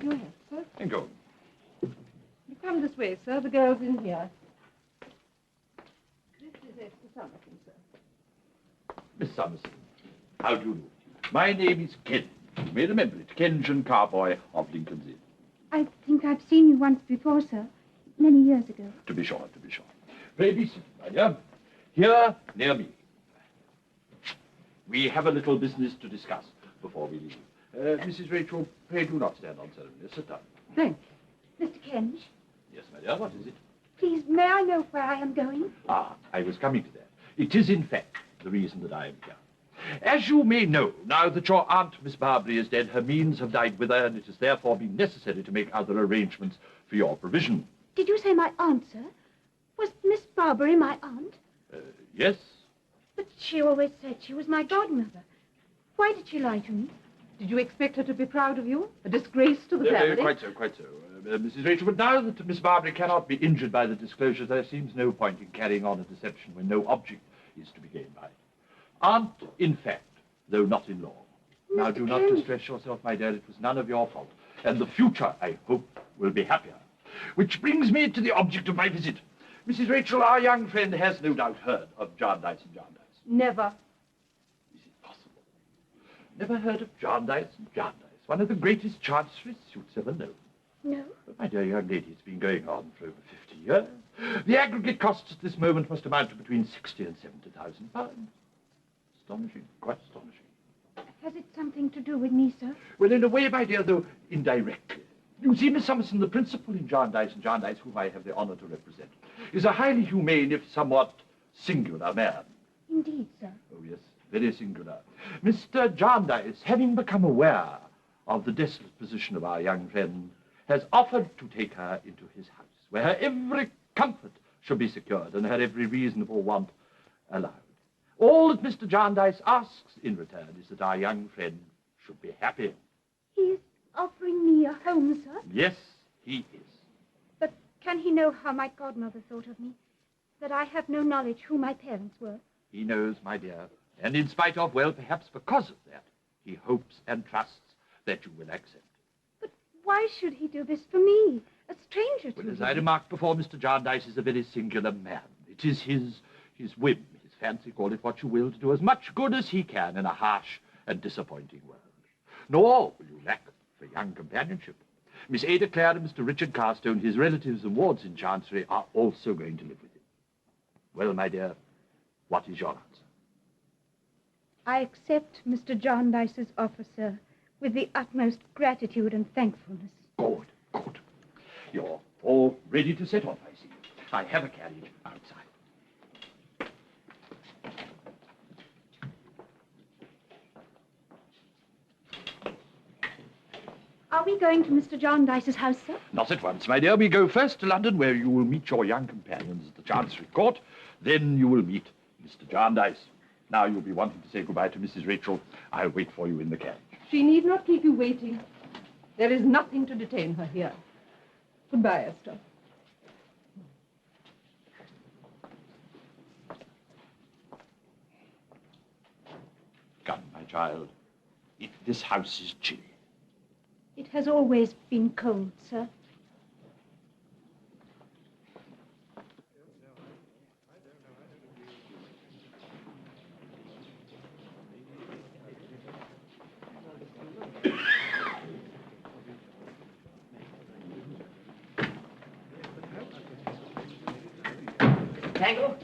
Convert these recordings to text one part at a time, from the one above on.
have your hat, sir. Thank you. You come this way, sir. The girl's in here. This is Esther Summerson, sir. Miss Summerson, how do you do? My name is Ken. You may remember it, Kenjan Carboy of Lincoln's Inn. I think I've seen you once before, sir. Many years ago. To be sure, to be sure. Pray be seated, my dear. Here, near me. We have a little business to discuss before we leave. Mrs. Rachel, pray do not stand on ceremony. Sit down. Thank you. Mr. Kenge, Yes, my dear, what is it? please, may I know where I am going? Ah, I was coming to that. It is, in fact, the reason that I am here. As you may know, now that your aunt, Miss Barbary, is dead, her means have died with her, and it has therefore been necessary to make other arrangements for your provision. Did you say my aunt, sir? Was Miss Barbary my aunt? Yes? But she always said she was my godmother. Why did she lie to me? Did you expect her to be proud of you? A disgrace to the family? Quite so, quite so. Mrs. Rachel, but now that Miss Barbary cannot be injured by the disclosure, there seems no point in carrying on a deception when no object is to be gained by it. Aunt, in fact, though not in law. Now, do not distress yourself, my dear. It was none of your fault. And the future, I hope, will be happier. Which brings me to the object of my visit. Mrs. Rachel, our young friend has no doubt heard of Jarndyce and Jarndyce. Never. Is it possible? Never heard of Jarndyce and Jarndyce, one of the greatest chancery suits ever known. No. But my dear young lady, it's been going on for over 50 years. The aggregate costs at this moment must amount to between 60 and 70,000 pounds. Astonishing, quite astonishing. Has it something to do with me, sir? Well, in a way, my dear, though indirectly. You see, Miss Summerson, the principal in Jarndyce and Jarndyce, whom I have the honor to represent, is a highly humane, if somewhat singular man. Indeed, sir. Oh, yes, very singular. Mr. Jarndyce, having become aware of the desolate position of our young friend, has offered to take her into his house, where her every comfort shall be secured and her every reasonable want allowed. All that Mr. Jarndyce asks in return is that our young friend should be happy. He is offering me a home, sir? Yes, he is. But can he know how my godmother thought of me? That I have no knowledge who my parents were? He knows, my dear, and in spite of, well, perhaps because of that, he hopes and trusts that you will accept. But why should he do this for me, a stranger to Well, as him? I remarked before, Mr. Jarndyce is a very singular man. It is his whim, his fancy, call it what you will, to do as much good as he can in a harsh and disappointing world. Nor will you lack for young companionship. Miss Ada Clare and Mr. Richard Carstone, his relatives and wards in Chancery, are also going to live with him. Well, my dear, what is your answer? I accept Mr. Jarndyce's offer, sir, with the utmost gratitude and thankfulness. Good, good. You're all ready to set off, I see. I have a carriage outside. Are we going to Mr. Jarndyce's house, sir? Not at once, my dear. We go first to London, where you will meet your young companions at the Chancery Court. Then you will meet Mr. Jarndyce. Now you'll be wanting to say goodbye to Mrs. Rachel. I'll wait for you in the carriage. She need not keep you waiting. There is nothing to detain her here. Goodbye, Esther. Come, my child. If this house is chilly. It has always been cold, sir. Tango?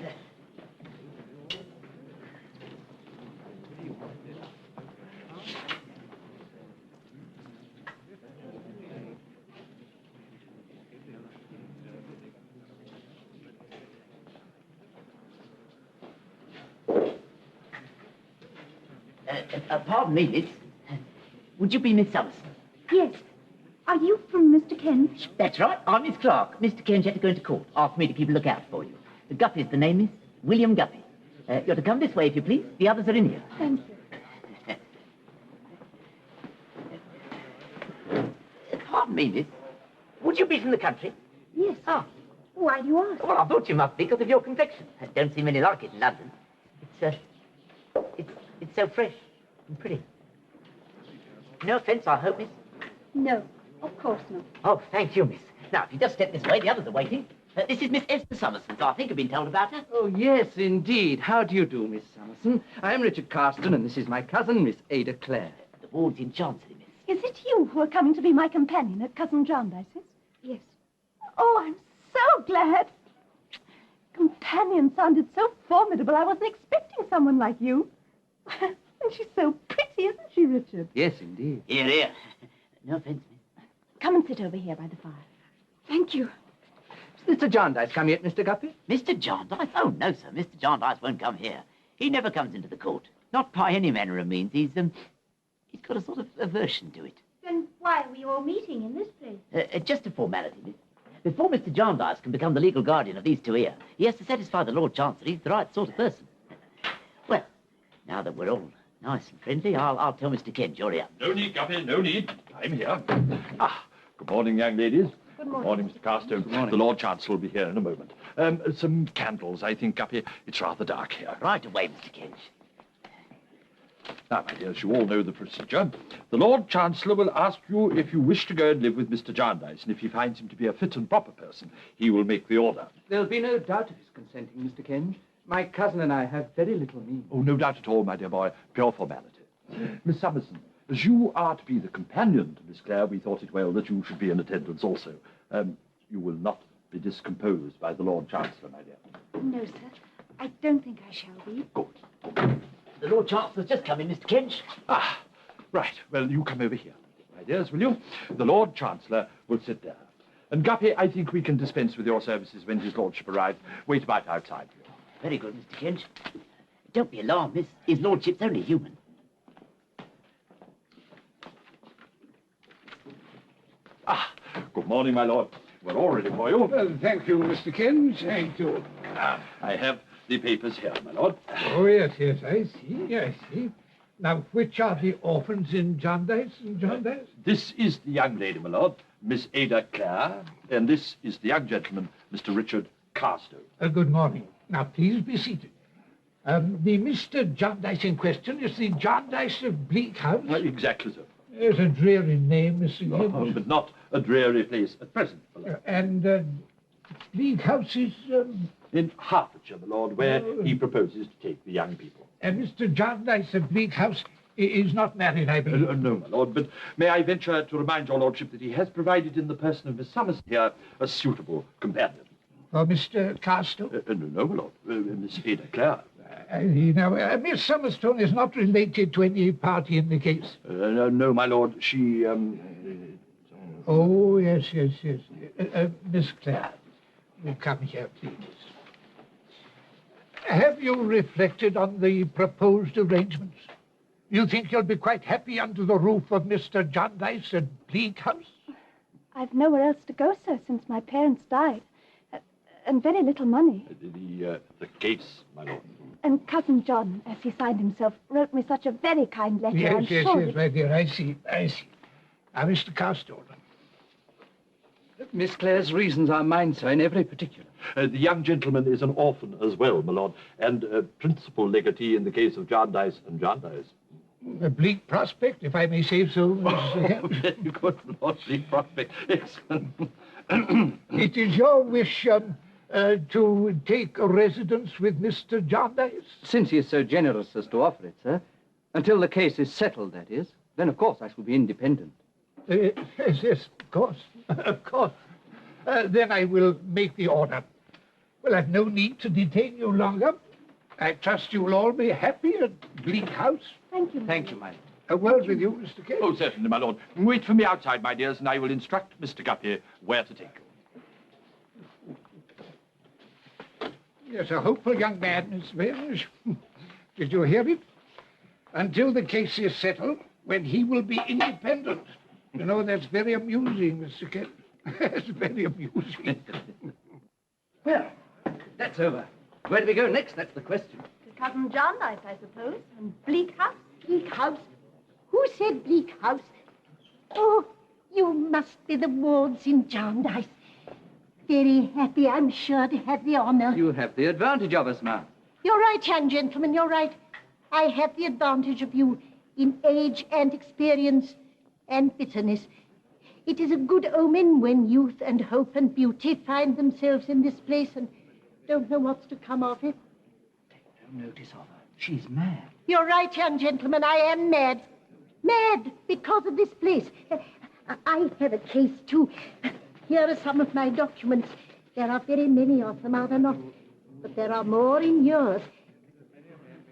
Pardon me, miss. Would you be Miss Summerson? Yes. Are you from Mr. Kenge? That's right. I'm Miss Clark. Mr. Kenge had to go into court. Asked me to keep a lookout for you. Guppy's the name, miss. William Guppy. You're to come this way, if you please. The others are in here. Thank you. Pardon me, miss. Would you be from the country? Yes. Ah. Why do you ask? Well, I thought you must be because of your complexion. Don't see many like it in London. It's so fresh and pretty. No offence, I hope, miss. No. Of course not. Oh, thank you, miss. Now, if you just step this way, the others are waiting. This is Miss Esther Summerson, so I think I've been told about her. Oh, yes, indeed. How do you do, Miss Summerson? I'm Richard Carston, and this is my cousin, Miss Ada Clare. The ward's in Chancery, miss. Is it you who are coming to be my companion at Cousin Jarndyce's? Yes. Oh, I'm so glad. Companion sounded so formidable. I wasn't expecting someone like you. And she's so pretty, isn't she, Richard? Yes, indeed. Here, here. No offence, miss. Come and sit over here by the fire. Thank you. Is Mr. Jarndyce come yet, Mr. Guppy? Mr. Jarndyce? Oh, no, sir. Mr. Jarndyce won't come here. He never comes into the court. Not by any manner of means. He's got a sort of aversion to it. Then why are we all meeting in this place? Just a formality, miss. Before Mr. Jarndyce can become the legal guardian of these two here, he has to satisfy the Lord Chancellor he's the right sort of person. Well, now that we're all nice and friendly, I'll tell Mr. Kent you're here. No need, Guppy, no need. I'm here. Good morning, young ladies. Good morning. Mr. Carstone. Good morning. The Lord Chancellor will be here in a moment. Some candles, I think, Guppy. It's rather dark here. Right away, Mr. Kent. Now, my dears, you all know the procedure. The Lord Chancellor will ask you if you wish to go and live with Mr. Jarndyce, and if he finds him to be a fit and proper person, he will make the order. There'll be no doubt of his consenting, Mr. Kenge. My cousin and I have very little means. Oh, no doubt at all, my dear boy. Pure formality. Miss Summerson, as you are to be the companion to Miss Clare, we thought it well that you should be in attendance also. You will not be discomposed by the Lord Chancellor, my dear. No, sir. I don't think I shall be. Good. The Lord Chancellor's just come in, Mr. Kent. Right. Well, you come over here, my dears, will you? The Lord Chancellor will sit there. And, Guppy, I think we can dispense with your services when his lordship arrives. Wait about outside for you. Very good, Mr. Kent. Don't be alarmed, miss. His lordship's only human. Good morning, my lord. We're all ready for you. Well, thank you, Mr. Kenge. Thank you. I have the papers here, my lord. Oh, yes, I see. Now, which are the orphans in Jarndyce and Jarndyce? This is the young lady, my lord, Miss Ada Clare, and this is the young gentleman, Mr. Richard Carstone. Good morning. Now, please be seated. The Mr. Jarndyce in question is the Jarndyce of Bleak House. Exactly so. It's a dreary name, Mr. Oh, Jeavons. but not a dreary place at present, my lord. And Bleak House is... In Hertfordshire, my lord, where he proposes to take the young people. And Mr. Jarndyce of Bleak House is not married, I believe. No, my lord, but may I venture to remind your lordship that he has provided in the person of Miss Summerson here a suitable companion. For Mr. Carstone? No, my lord, Miss Ada Clare. Miss Summerstone is not related to any party in the case. No, my lord, she... Oh, yes. Miss Clare, you come here, please. Have you reflected on the proposed arrangements? You think you'll be quite happy under the roof of Mr. Jarndyce at Bleak House? I've nowhere else to go, sir, since my parents died. And very little money. The case, my lord. And Cousin John, as he signed himself, wrote me such a very kind letter. I'm Yes, sure my dear, I see. Now, Mr. Carstone. Miss Clare's reasons are mine, sir, in every particular. The young gentleman is an orphan as well, my lord, and principal legatee in the case of Jarndyce and Jarndyce. A bleak prospect, if I may say so. Very good, my lord, bleak prospect. Excellent. It is your wish to take a residence with Mr. Jarndyce? Since he is so generous as to offer it, sir. Until the case is settled, that is. Then, of course, I shall be independent. Yes, of course. Then I will make the order. Well, I've no need to detain you longer. I trust you'll all be happy at Bleak House. Thank you. Thank you, my lord. A word with you, Mr. Kent. Oh, certainly, my lord. Wait for me outside, my dears, and I will instruct Mr. Guppy where to take you. Yes, a hopeful young man, Miss Jeavons. Did you hear it? Until the case is settled, when he will be independent. You know, that's very amusing, Mr. Kent. That's very amusing. Well, that's over. Where do we go next? That's the question. To Cousin Jarndyce, I suppose, and Bleak House. Bleak House? Who said Bleak House? Oh, you must be the wards in Jarndyce. Very happy, I'm sure, to have the honor. You have the advantage of us, ma'am. You're right, young gentleman, you're right. I have the advantage of you in age and experience and bitterness. It is a good omen when youth and hope and beauty find themselves in this place and don't know what's to come of it. Take no notice of her. She's mad. You're right, young gentleman. I am mad. Mad because of this place. I have a case, too. Here are some of my documents. There are very many of them, are there not? But there are more in yours.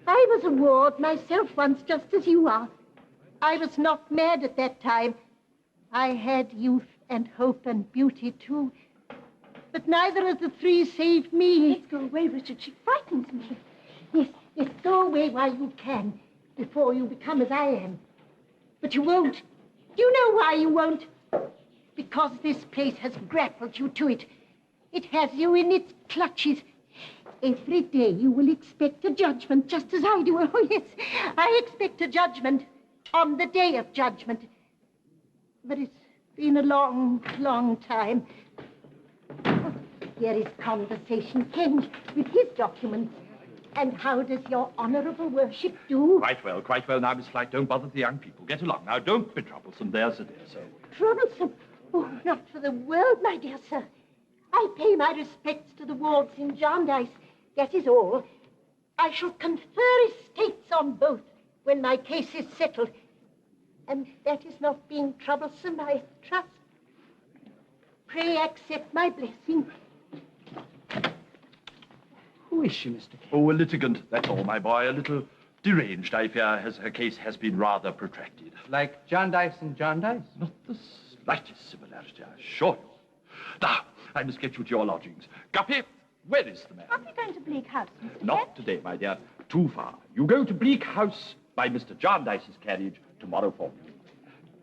I was a ward myself once, just as you are. I was not mad at that time. I had youth and hope and beauty, too. But neither of the three saved me. Let's go away, Richard. She frightens me. Yes, go away while you can, before you become as I am. But you won't. Do you know why you won't? Because this place has grappled you to it. It has you in its clutches. Every day you will expect a judgment, just as I do. Oh, yes, I expect a judgment on the day of judgment. But it's been a long, long time. Oh, here is Conversation Kenge with his documents. And how does your honorable worship do? Quite well, quite well. Now, Miss Flight, don't bother the young people. Get along. Now, don't be troublesome. There's a dear soul. Troublesome? Oh, not for the world, my dear sir. I pay my respects to the wards in Jarndyce. That is all. I shall confer estates on both when my case is settled. And that is not being troublesome, I trust. Pray accept my blessing. Who is she, Mr. Kent? Oh, a litigant, that's all, my boy. A little deranged, I fear, as her case has been rather protracted. Like Jarndyce and Jarndyce? Not the slightest similarity, I assure you. Now, I must get you to your lodgings. Guppy, where is the man? Aren't we going to Bleak House, Mr. Kent? Not today, my dear. Too far. You go to Bleak House by Mr. Jarndyce's carriage tomorrow forenoon.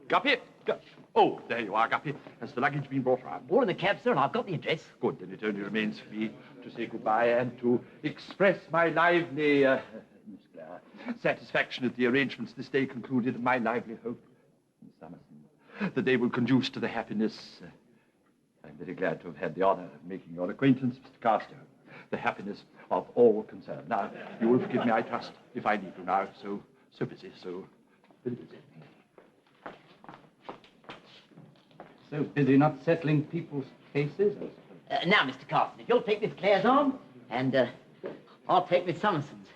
Guppy, oh, there you are, Guppy. Has the luggage been brought round? All in the cab, sir, and I've got the address. Good, then it only remains for me to say goodbye and to express my lively, Miss Clare, satisfaction at the arrangements this day concluded, and my lively hope, Miss Summerson, that they will conduce to the happiness, I'm very glad to have had the honor of making your acquaintance, Mr. Carstone, the happiness of all concerned. Now, you will forgive me, I trust, if I leave you now, so busy, so very busy. So busy not settling people's cases, I suppose. Now, Mr. Carson, if you'll take Miss Clare's arm, and I'll take Miss Summerson's.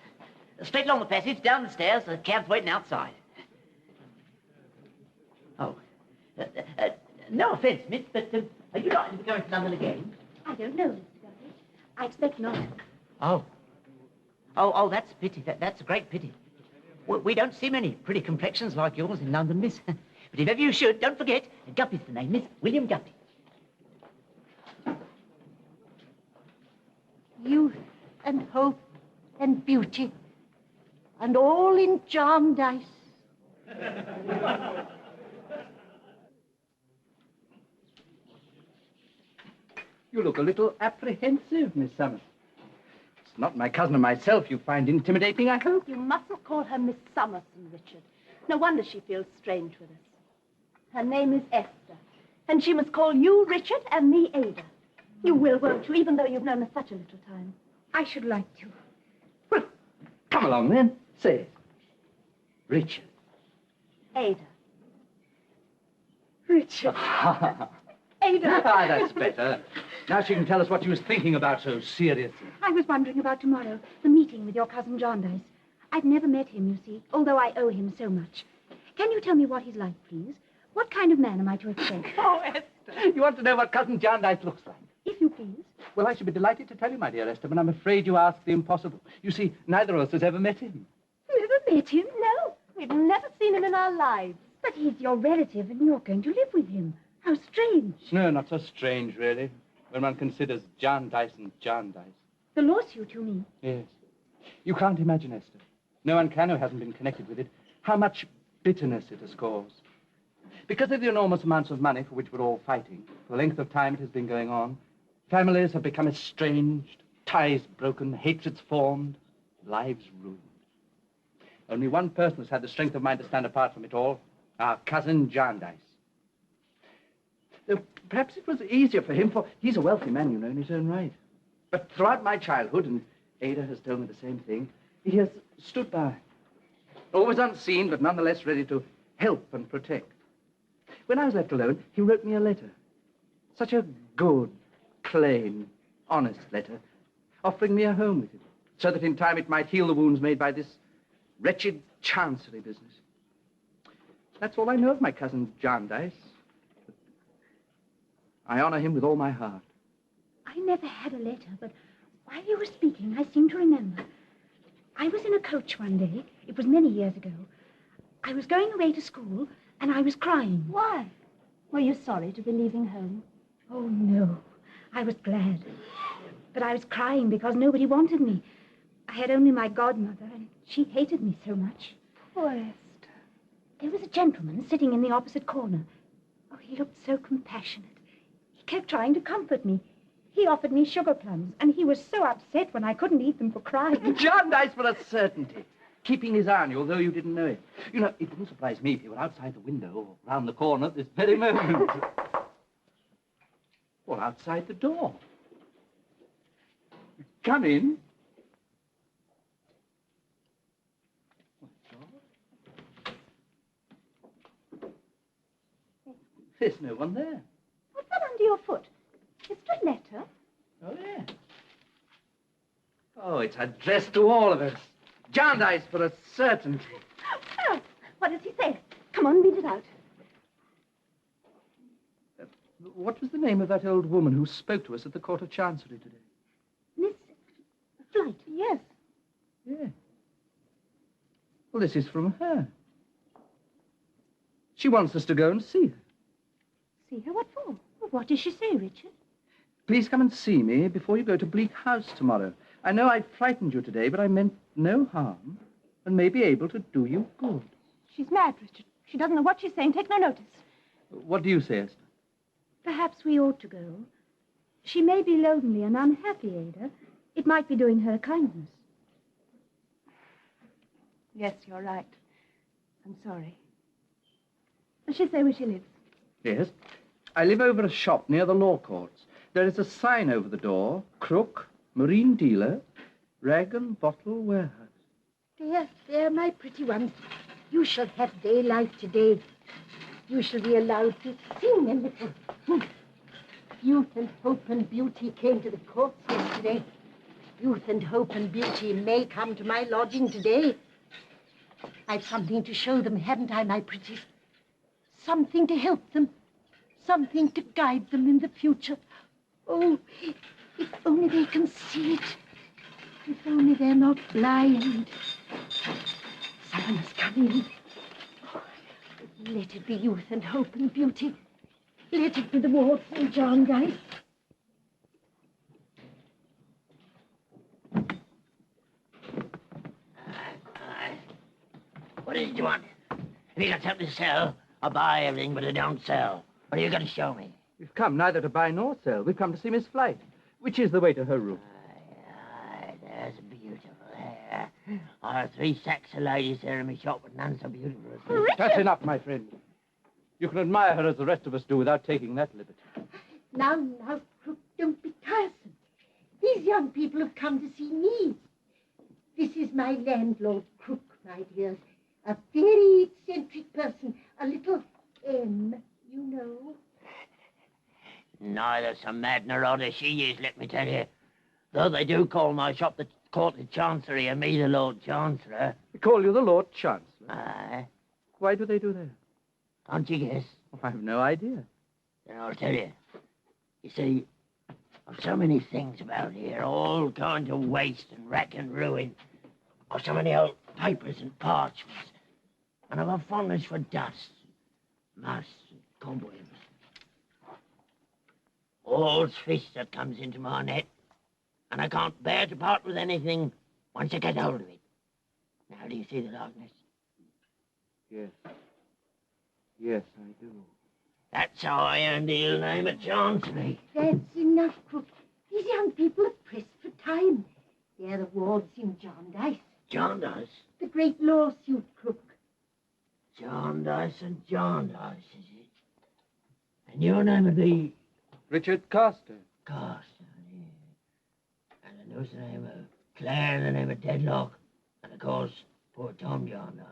Straight along the passage, down the stairs, the cab's waiting outside. Oh, no offence, miss, but are you likely to be going to London again? I don't know, Mr. Guppy. I expect not. Oh, that's a pity. That's a great pity. We don't see many pretty complexions like yours in London, miss. But if ever you should, don't forget, Guppy's the name, miss. William Guppy. Youth and hope and beauty. And all in Jarndyce. You look a little apprehensive, Miss Summers. It's not my cousin or myself you find intimidating, I hope. You mustn't call her Miss Summerson, Richard. No wonder she feels strange with us. Her name is Esther, and she must call you Richard and me Ada. You will, won't you, even though you've known her such a little time? I should like to. Well, come along then. Say it. Richard. Ada. Richard. Ada. Ah, that's better. Now she can tell us what she was thinking about so seriously. I was wondering about tomorrow, the meeting with your cousin Jarndyce. I've never met him, you see, although I owe him so much. Can you tell me what he's like, please? What kind of man am I to expect? Oh, Esther. You want to know what cousin Jarndyce looks like? If you please. Well, I should be delighted to tell you, my dear Esther, but I'm afraid you ask the impossible. You see, neither of us has ever met him. Never met him? No, we've never seen him in our lives. But he's your relative and you're going to live with him. How strange. No, not so strange, really, when one considers Jarndyce and Jarndyce. The lawsuit, you mean? Yes. You can't imagine, Esther. No one can who hasn't been connected with it, how much bitterness it has caused. Because of the enormous amounts of money for which we're all fighting, for the length of time it has been going on, families have become estranged, ties broken, hatreds formed, lives ruined. Only one person has had the strength of mind to stand apart from it all, our cousin Jarndyce. Though perhaps it was easier for him, for he's a wealthy man, you know, in his own right. But throughout my childhood, and Ada has told me the same thing, he has stood by. Always unseen, but nonetheless ready to help and protect. When I was left alone, he wrote me a letter. Such a good, plain, honest letter, offering me a home with it, so that in time it might heal the wounds made by this wretched chancery business. That's all I know of my cousin Jarndyce. I honor him with all my heart. I never had a letter, but while you were speaking, I seem to remember. I was in a coach one day. It was many years ago. I was going away to school, and I was crying. Why? Were you sorry to be leaving home? Oh, no. I was glad. But I was crying because nobody wanted me. I had only my godmother, and she hated me so much. Poor Esther. There was a gentleman sitting in the opposite corner. Oh, he looked so compassionate. He kept trying to comfort me. He offered me sugar plums, and he was so upset when I couldn't eat them for crying. Jarndyce for a certainty. Keeping his eye on you, although you didn't know it. You know, it wouldn't surprise me if you were outside the window or round the corner at this very moment. Or outside the door. Come in. There's no one there. What's that under your foot? It's a letter. Oh, yeah. Oh, it's addressed to all of us. Jarndyce for a certainty. Oh, what does he say? Come on, read it out. What was the name of that old woman who spoke to us at the Court of Chancery today? Miss Flight, yes. Yeah. Well, this is from her. She wants us to go and see her. See her? What for? Well, what does she say, Richard? Please come and see me before you go to Bleak House tomorrow. I know I frightened you today, but I meant no harm and may be able to do you good. She's mad, Richard. She doesn't know what she's saying. Take no notice. What do you say, Esther? Perhaps we ought to go. She may be lonely and unhappy, Ada. It might be doing her a kindness. Yes, you're right. I'm sorry. Does she say where she lives? Yes. I live over a shop near the law courts. There is a sign over the door, Crook, Marine Dealer, Rag and Bottle Warehouse. There, my pretty ones. You shall have daylight today. You shall be allowed to sing a little. Youth and hope and beauty came to the courts yesterday. Youth and hope and beauty may come to my lodging today. I've something to show them, haven't I, my pretties? Something to help them. Something to guide them in the future. Oh, if only they can see it. If only they're not blind. Someone has come in. Oh, let it be youth and hope and beauty. Let it be the ward St. Jarndyce. What is it you want? Have you got something to sell? I buy everything, but I don't sell. What are you going to show me? We've come neither to buy nor sell. We've come to see Miss Flight. Which is the way to her room? Aye, there's a beautiful hair. I have 3 sacks of ladies there in my shop, but none so beautiful as this. That's enough, my friend. You can admire her as the rest of us do without taking that liberty. Now, Crook, don't be tiresome. These young people have come to see me. This is my landlord, Crook, my dears. A very eccentric person. A little M, you know. Neither some mad nor odd as she is, let me tell you. Though they do call my shop the Court of Chancery and me the Lord Chancellor. They call you the Lord Chancellor? Aye. Why do they do that? Can't you guess? Oh, I have no idea. Then I'll tell you. You see, I've so many things about here, all going to waste and wreck and ruin. I've so many old papers and parchments. And I've a fondness for dust, moss and cobwebs. All's fish that comes into my net. And I can't bear to part with anything once I get hold of it. Now, do you see the likeness? Yes. Yes, I do. That's how I earned the ill name at Chancery. That's enough, Crook. These young people are pressed for time. They're the wards in Jarndyce. Jarndyce? The great lawsuit, Crook. Jarndyce and Jarndyce, is it? And your name would be... Richard Carster. Carster, yeah. And I knows the name of Claire, the name of Deadlock. And, of course, poor Tom Jarndyce.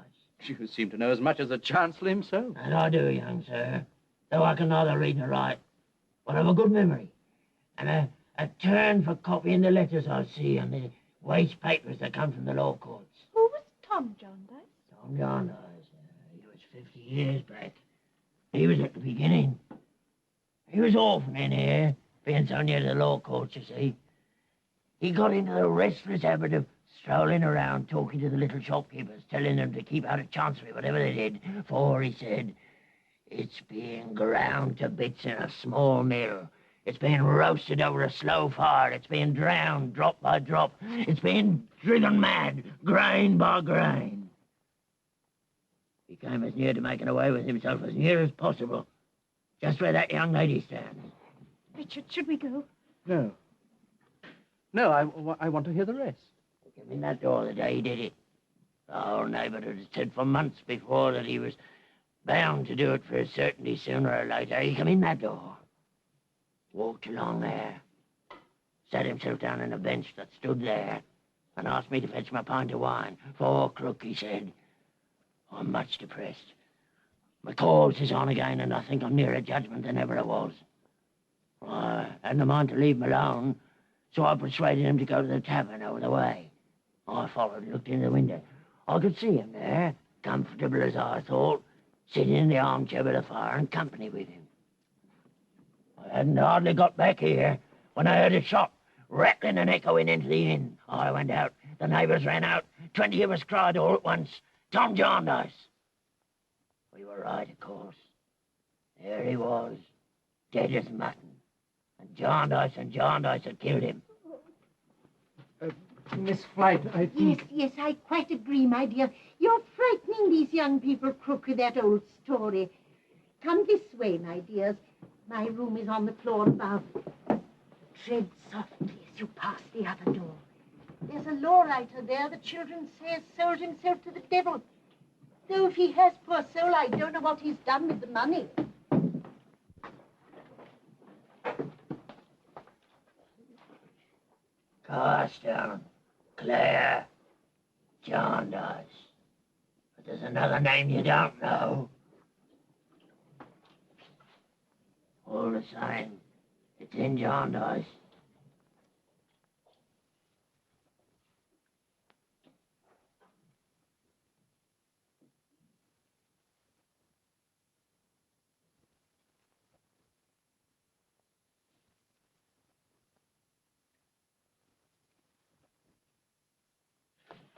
You seem to know as much as the Chancellor himself. And I do, young sir. though I can neither read nor write, but I've a good memory, and a turn for copying the letters I see on the waste papers that come from the law courts. Who was Tom Jarndyce? Tom Jarndyce, he was 50 years back. He was at the beginning. He was orphan in here, being so near to the law courts, you see. He got into the restless habit of strolling around, talking to the little shopkeepers, telling them to keep out of Chancery, whatever they did, for, he said, it's being ground to bits in a small mill. It's being roasted over a slow fire. It's being drowned drop by drop. It's being driven mad, grain by grain. He came as near to making away with himself as near as possible, just where that young lady stands. Richard, should we go? No. No, I want to hear the rest. He came in that door the day he did it. The whole neighborhood had said for months before that he was bound to do it for a certainty sooner or later. He came in that door, walked along there, sat himself down on a bench that stood there, and asked me to fetch my pint of wine. For, Crook, he said, I'm much depressed. My cause is on again, and I think I'm nearer judgment than ever I was. I hadn't a mind to leave him alone, so I persuaded him to go to the tavern over the way. I followed and looked in the window. I could see him there, comfortable as I thought, sitting in the armchair by the fire and company with him. I hadn't hardly got back here when I heard a shot rattling and echoing into the inn. I went out. The neighbours ran out. 20 of us cried all at once, Tom Jarndyce. We were right, of course. There he was, dead as mutton. And Jarndyce had killed him. Miss Flight, I think... Yes, I quite agree, my dear. You're frightening these young people, Crook, with that old story. Come this way, my dears. My room is on the floor above. Tread softly as you pass the other door. There's a law writer there the children say has sold himself to the devil. Though if he has, poor soul, I don't know what he's done with the money. Carstone, Claire, Jarndyce. But there's another name you don't know. All the same, it's in Jarndyce.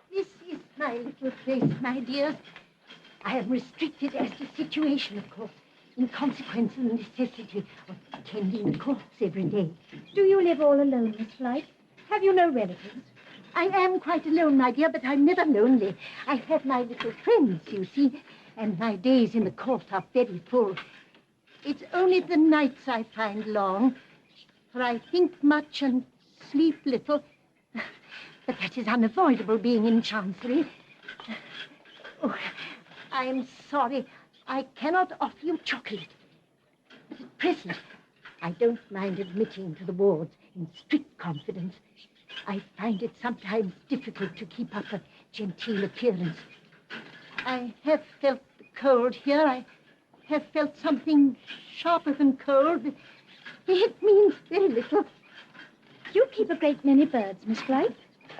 This is my little place, my dears. I am restricted as to situation, of course, in consequence of the necessity of attending the courts every day. Do you live all alone, Miss Flight? Have you no relatives? I am quite alone, my dear, but I'm never lonely. I have my little friends, you see, and my days in the court are very full. It's only the nights I find long, for I think much and sleep little. But that is unavoidable, being in Chancery. Oh, I am sorry. I cannot offer you chocolate. But at present, I don't mind admitting to the wards in strict confidence. I find it sometimes difficult to keep up a genteel appearance. I have felt the cold here. I have felt something sharper than cold. It means very little. You keep a great many birds, Miss Flight.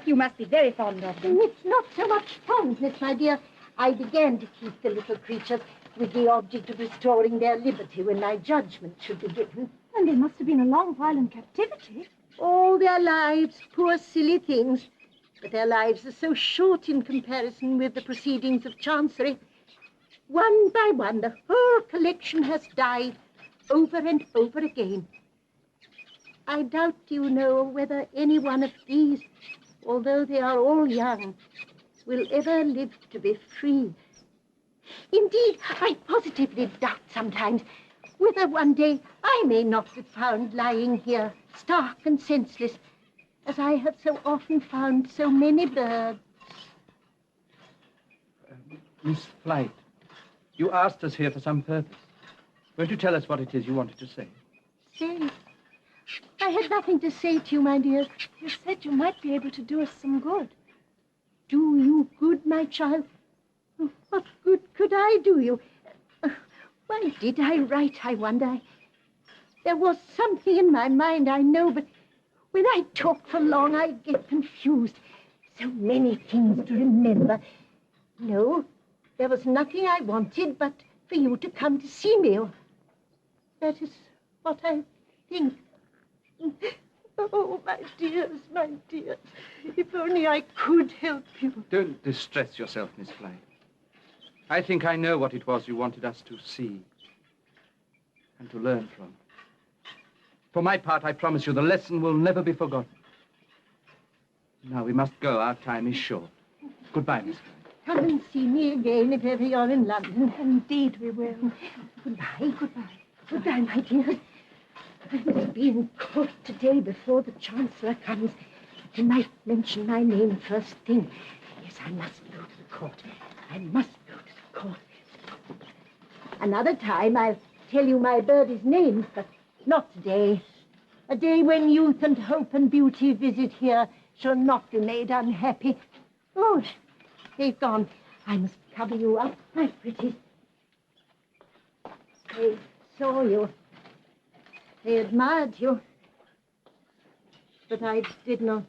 You must be very fond of them. It's not so much fondness, my dear. I began to keep the little creatures with the object of restoring their liberty when my judgment should be given. And they must have been a long while in captivity. All their lives, poor silly things. But their lives are so short in comparison with the proceedings of Chancery. One by one, the whole collection has died over and over again. I doubt, you know, whether any one of these, although they are all young, will ever live to be free. Indeed, I positively doubt sometimes whether one day I may not be found lying here, stark and senseless, as I have so often found so many birds. Miss Flight, you asked us here for some purpose. Won't you tell us what it is you wanted to say? Say? I had nothing to say to you, my dear. You said you might be able to do us some good. Do you good, my child? What good could I do you? Why did I write, I wonder? There was something in my mind, I know, but when I talk for long, I get confused. So many things to remember. No, there was nothing I wanted but for you to come to see me. That is what I think. Oh, my dears, my dears. If only I could help you. Don't distress yourself, Miss Bly. I think I know what it was you wanted us to see and to learn from. For my part, I promise you, the lesson will never be forgotten. Now we must go. Our time is short. Goodbye, Miss Bly. Come and see me again if ever you're in London. Indeed we will. Goodbye, goodbye. Goodbye, my dear. I must be in court today before the Chancellor comes. He might mention my name first thing. Yes, I must go to the court. I must go to the court. Another time I'll tell you my birdie's names, but not today. A day when youth and hope and beauty visit here shall not be made unhappy. Oh, they've gone. I must cover you up, my pretty. They saw you. They admired you. But I did not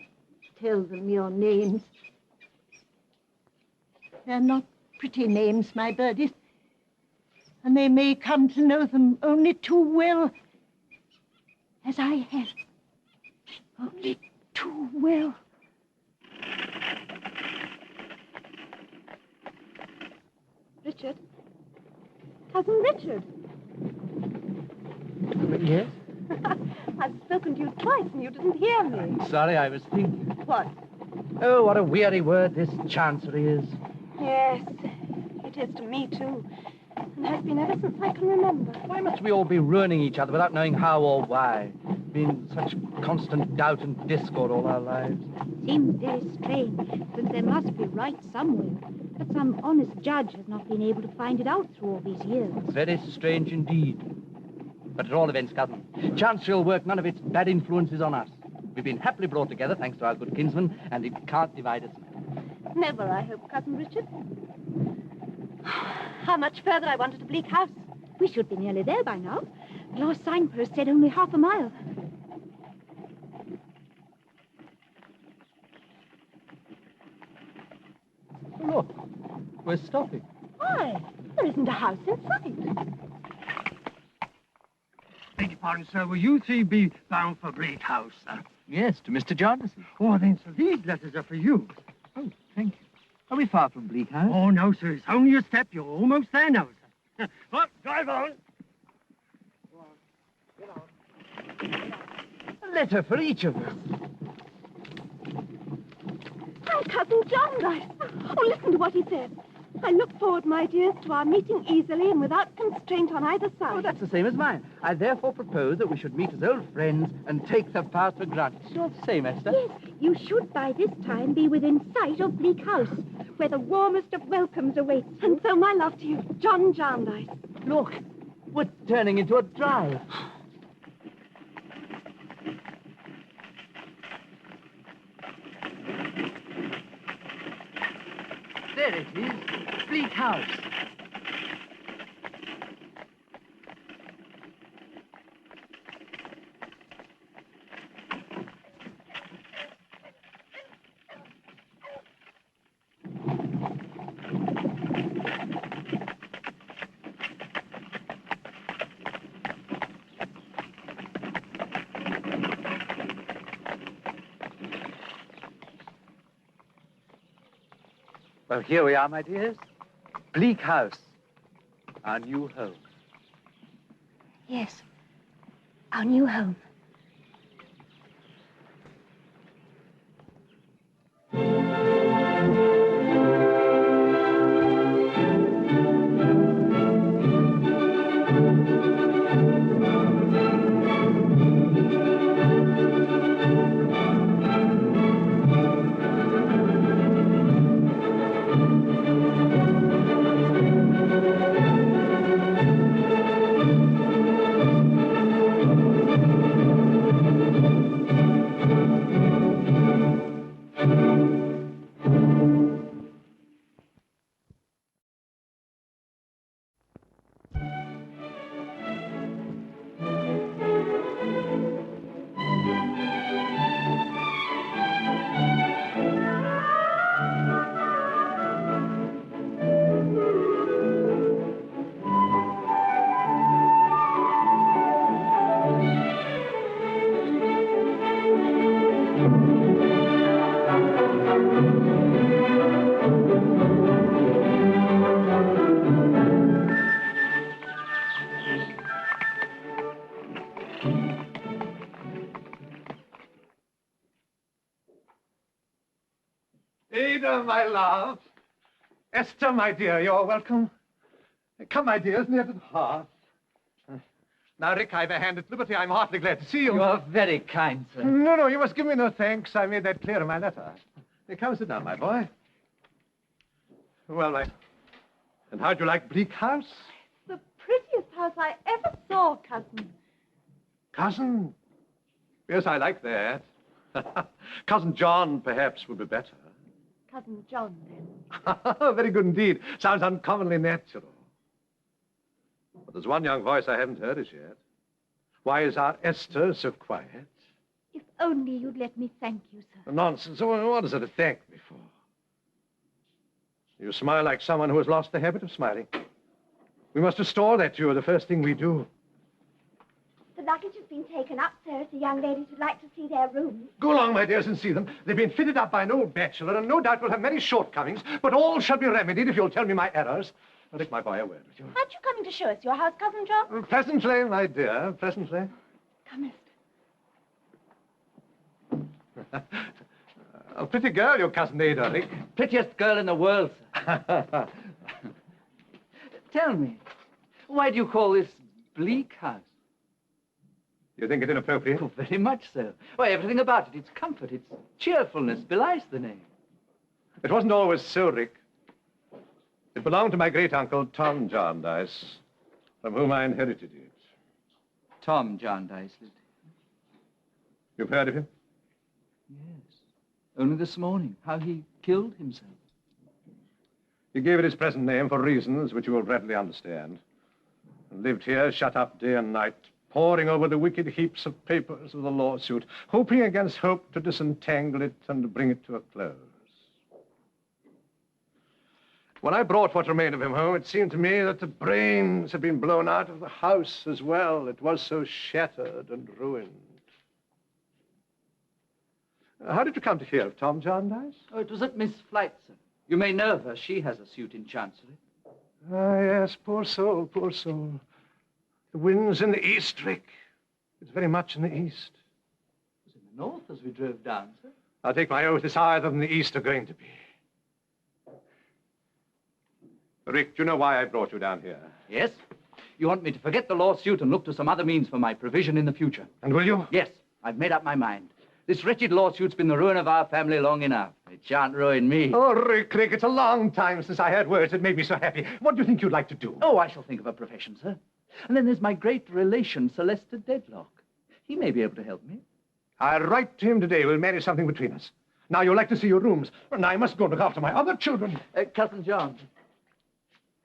tell them your names. They're not pretty names, my birdies. And they may come to know them only too well, as I have. Only too well. Richard? Cousin Richard? Yes? I've spoken to you twice and you didn't hear me. Sorry, I was thinking. What? Oh, what a weary word this chancery is. Yes, it is to me, too. And has been ever since I can remember. Why must we all be ruining each other without knowing how or why? Been such constant doubt and discord all our lives. Seems very strange, since there must be right somewhere. But some honest judge has not been able to find it out through all these years. Very strange indeed. But at all events, cousin, Chancery will work none of its bad influences on us. We've been happily brought together, thanks to our good kinsman, and it can't divide us now. Never, I hope, Cousin Richard. How much further I wanted to Bleak House? We should be nearly there by now. The last signpost said only half a mile. Look, we're stopping. Why? There isn't a house in sight. Beg your pardon, sir. Will you three be bound for Bleak House, sir? Yes, to Mr. Jonderson. Oh, then, sir, these letters are for you. Oh, thank you. Are we far from Bleak House? Oh, no, sir. It's only a step. You're almost there now, sir. Well, drive on. A letter for each of us. My Cousin Jarndyce. Oh, listen to what he says. I look forward, my dears, to our meeting easily and without constraint on either side. Oh, that's the same as mine. I therefore propose that we should meet as old friends and take the past for granted. It's not the same, Esther. Yes, you should by this time be within sight of Bleak House, where the warmest of welcomes awaits you. And so my love to you, John Jarndyce. Look, we're turning into a drive. There it is, Bleak House. Well, here we are, my dears. Bleak House, our new home. Yes, our new home. Ada, my love. Esther, my dear, you're welcome. Come, my dears, near to the hearth. Now, Rick, I've a hand at liberty. I'm heartily glad to see you. You are very kind, sir. No, you must give me no thanks. I made that clear in my letter. Come, sit down, my boy. Well, and how'd you like Bleak House? The prettiest house I ever saw, cousin. Cousin? Yes, I like that. Cousin John, perhaps, would be better. Cousin John, then. Very good indeed. Sounds uncommonly natural. But there's one young voice I haven't heard as yet. Why is our Esther so quiet? If only you'd let me thank you, sir. Nonsense. What is it to thank me for? You smile like someone who has lost the habit of smiling. We must restore that to you, the first thing we do. The luggage has been taken up, sir, if the young ladies would like to see their rooms. Go along, my dears, and see them. They've been fitted up by an old bachelor, and no doubt will have many shortcomings, but all shall be remedied if you'll tell me my errors. Now, Rick, my boy, a word with you. Aren't you coming to show us your house, Cousin John? Presently, my dear, presently. Come, Esther. A pretty girl, your cousin Ada, Rick. Prettiest girl in the world, sir. Tell me, why do you call this Bleak House? You think it inappropriate? Oh, very much so. Why, everything about it, its comfort, its cheerfulness belies the name. It wasn't always so, Rick. It belonged to my great-uncle, Tom Jarndyce, from whom I inherited it. Tom Jarndyce lived here. You've heard of him? Yes. Only this morning, how he killed himself. He gave it his present name for reasons which you will readily understand. And lived here, shut up day and night, poring over the wicked heaps of papers of the lawsuit, hoping against hope to disentangle it and bring it to a close. When I brought what remained of him home, it seemed to me that the brains had been blown out of the house as well. It was so shattered and ruined. How did you come to hear of Tom Jarndyce? Oh, it was at Miss Flight, sir. You may know her. She has a suit in Chancery. Ah, yes, poor soul, poor soul. The wind's in the east, Rick. It's very much in the east. It was in the north as we drove down, sir. I'll take my oath it's either than the east are going to be. Rick, do you know why I brought you down here? Yes. You want me to forget the lawsuit and look to some other means for my provision in the future. And will you? Yes. I've made up my mind. This wretched lawsuit's been the ruin of our family long enough. It shan't ruin me. Oh, Rick, it's a long time since I heard words that made me so happy. What do you think you'd like to do? Oh, I shall think of a profession, sir. And then there's my great relation, Sylvester Dedlock. He may be able to help me. I'll write to him today. We'll manage something between us. Now, you'll like to see your rooms. And I must go look after my other children. Cousin John,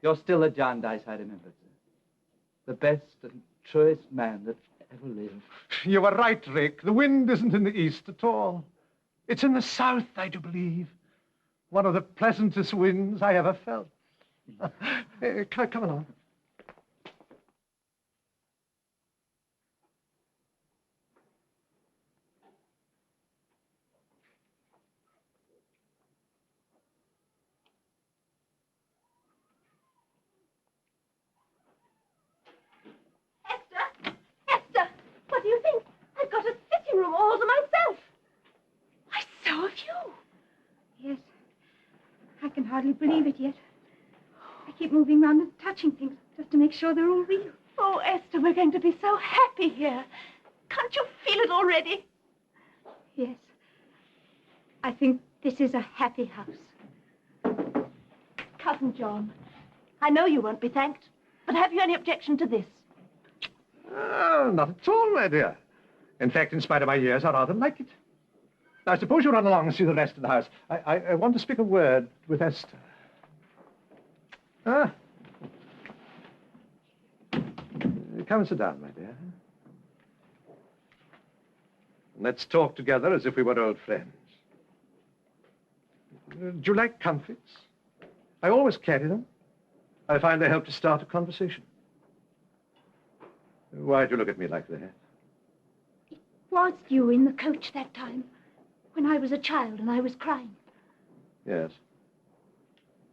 you're still the Jarndyce I remembered, sir. The best and truest man that ever lived. You were right, Rick. The wind isn't in the east at all. It's in the south, I do believe. One of the pleasantest winds I ever felt. Come along. Esther, what do you think? I've got a sitting room all to myself. Why, so have you. Yes. I can hardly believe it yet. I keep moving round and touching things just to make sure they're all real. Oh, Esther, we're going to be so happy here. Can't you feel it already? Yes. I think this is a happy house. Cousin John, I know you won't be thanked, but have you any objection to this? Oh, not at all, my dear. In fact, in spite of my years, I rather like it. Now, suppose you run along and see the rest of the house. I want to speak a word with Esther. Ah. Come and sit down, my dear. Let's talk together as if we were old friends. Do you like comfits? I always carry them. I find they help to start a conversation. Why'd you look at me like that? It was you in the coach that time, when I was a child and I was crying. Yes.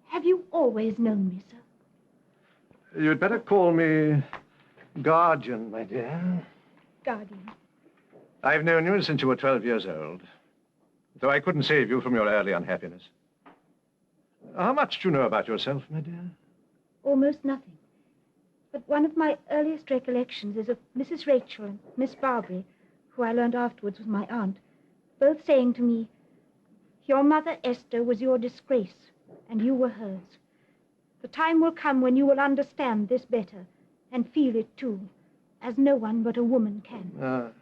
Have you always known me, sir? You'd better call me guardian, my dear. Guardian. I've known you since you were 12 years old. Though I couldn't save you from your early unhappiness. How much do you know about yourself, my dear? Almost nothing. But one of my earliest recollections is of Mrs. Rachel and Miss Barbary, who I learned afterwards was my aunt, both saying to me, "Your mother, Esther, was your disgrace, and you were hers. The time will come when you will understand this better, and feel it too, as no one but a woman can."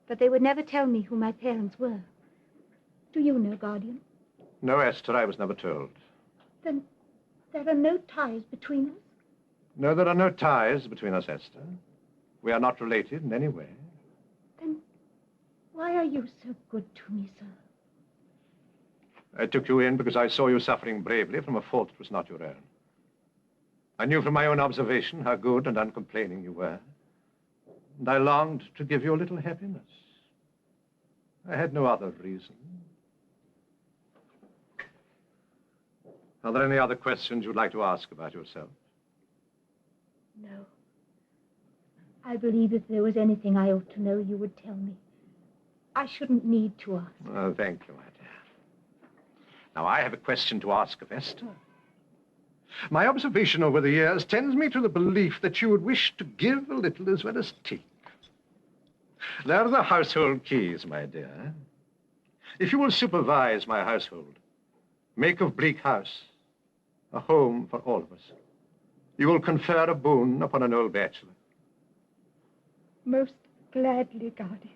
But they would never tell me who my parents were. Do you know, Guardian? No, Esther, I was never told. Then there are no ties between us? No, there are no ties between us, Esther. We are not related in any way. Then why are you so good to me, sir? I took you in because I saw you suffering bravely from a fault that was not your own. I knew from my own observation how good and uncomplaining you were. And I longed to give you a little happiness. I had no other reason. Are there any other questions you'd like to ask about yourself? No. I believe if there was anything I ought to know, you would tell me. I shouldn't need to ask. Oh, thank you, my dear. Now, I have a question to ask of Esther. My observation over the years tends me to the belief that you would wish to give a little as well as take. There are the household keys, my dear. If you will supervise my household, make of Bleak House a home for all of us, you will confer a boon upon an old bachelor. Most gladly, Guardian.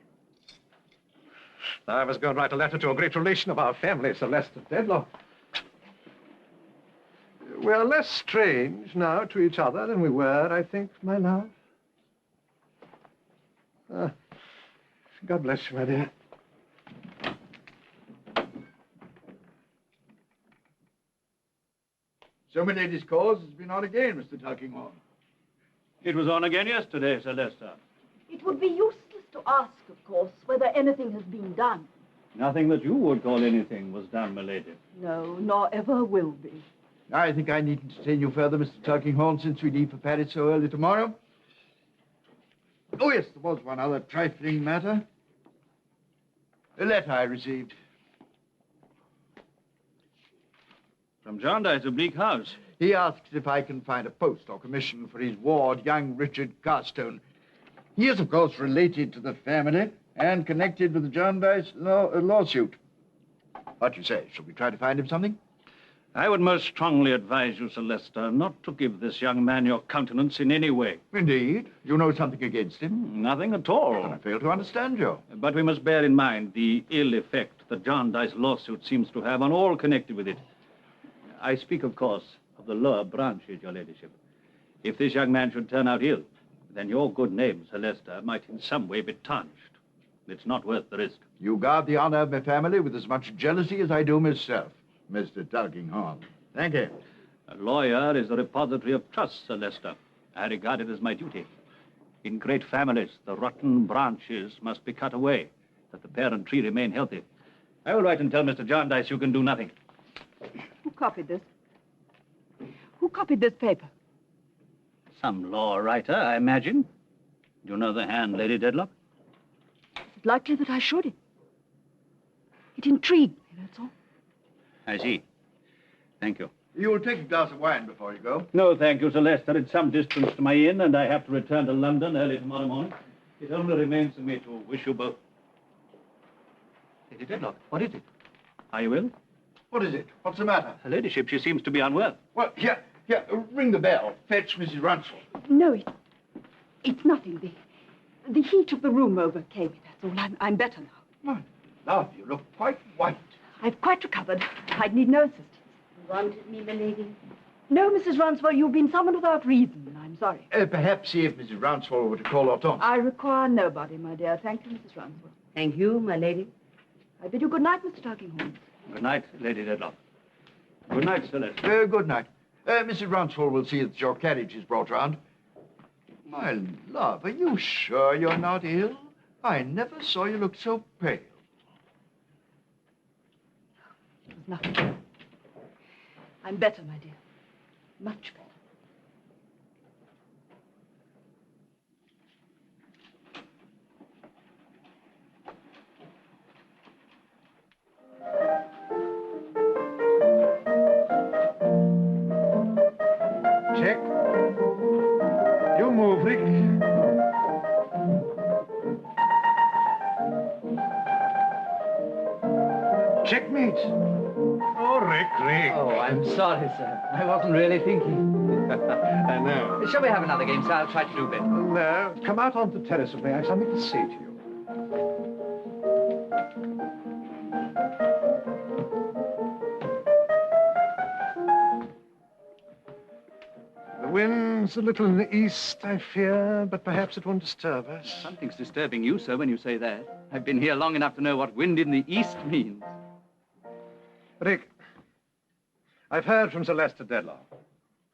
Now, I was going to write a letter to a great relation of our family, Sir Lester Dedlock. We're less strange now to each other than we were, I think, my love. God bless you, my dear. So my lady's cause has been on again, Mr. Tulkinghorn. It was on again yesterday, Sir Lester. It would be useless to ask, of course, whether anything has been done. Nothing that you would call anything was done, my lady. No, nor ever will be. I think I needn't detain you further, Mr. Tulkinghorn, since we leave for Paris so early tomorrow. Oh, yes, there was one other trifling matter. A letter I received. From Jarndyce of Bleak House. He asks if I can find a post or commission for his ward, young Richard Carstone. He is, of course, related to the family and connected with the Jarndyce lawsuit. What do you say? Shall we try to find him something? I would most strongly advise you, Sir Lester, not to give this young man your countenance in any way. Indeed? You know something against him? Nothing at all. Then I fail to understand you. But we must bear in mind the ill effect the Jarndyce lawsuit seems to have on all connected with it. I speak, of course, of the lower branches, your ladyship. If this young man should turn out ill, then your good name, Sir Lester, might in some way be tarnished. It's not worth the risk. You guard the honor of my family with as much jealousy as I do myself, Mr. Tulkinghorn. Thank you. A lawyer is the repository of trust, Sir Lester. I regard it as my duty. In great families, the rotten branches must be cut away, that the parent tree remain healthy. I will write and tell Mr. Jarndyce you can do nothing. Who copied this? Who copied this paper? Some law writer, I imagine. Do you know the hand, Lady Dedlock? It's likely that I should. It intrigued me, that's all. I see. Thank you. You will take a glass of wine before you go? No, thank you, Sir Lester. It's some distance to my inn, and I have to return to London early tomorrow morning. It only remains for me to wish you both. Lady Dedlock, what is it? Are you ill? What is it? What's the matter? Her ladyship, she seems to be unwell. Well, here, ring the bell. Fetch Mrs. Runsell. No, it's nothing. The heat of the room overcame me, that's all. I'm better now. My love, you look quite white. I've quite recovered. I'd need no assistance. You wanted me, milady? No, Mrs. Rounswell, you've been summoned without reason. I'm sorry. Perhaps see if Mrs. Rounswell were to call Hortense. I require nobody, my dear. Thank you, Mrs. Rounswell. Thank you, my lady. I bid you good night, Mr. Tulkinghorn. Good night, Lady Dedlock. Good night, Sir Lester. Good night. Mrs. Rounswell will see that your carriage is brought round. My love, are you sure you're not ill? I never saw you look so pale. It was nothing. I'm better, my dear. Much better. Check. You move, Rick. Checkmate. Oh, Rick. Oh, I'm sorry, sir. I wasn't really thinking. I know. Shall we have another game, sir? I'll try to do better. No. Come out onto the terrace with me. I have something to say to you. The wind's a little in the east, I fear, but perhaps it won't disturb us. Something's disturbing you, sir, when you say that. I've been here long enough to know what wind in the east means. Rick, I've heard from Sir Lester Dedlock.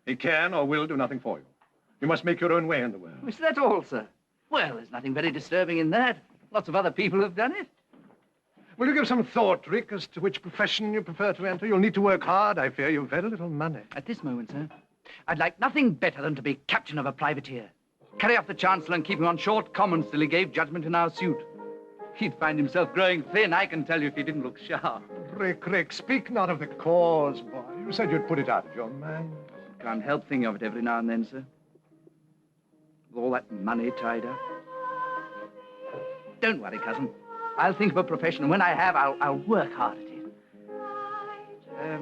He can or will do nothing for you. You must make your own way in the world. Is that all, sir? Well, there's nothing very disturbing in that. Lots of other people have done it. Will you give some thought, Rick, as to which profession you prefer to enter? You'll need to work hard, I fear. You've very little money. At this moment, sir, I'd like nothing better than to be captain of a privateer. Carry off the Chancellor and keep him on short commons till he gave judgment in our suit. He'd find himself growing thin, I can tell you, if he didn't look sharp. Rick, speak not of the cause, boy. You said you'd put it out of your mind. Can't help thinking of it every now and then, sir. With all that money tied up. Don't worry, cousin. I'll think of a profession, and when I have, I'll work hard at it.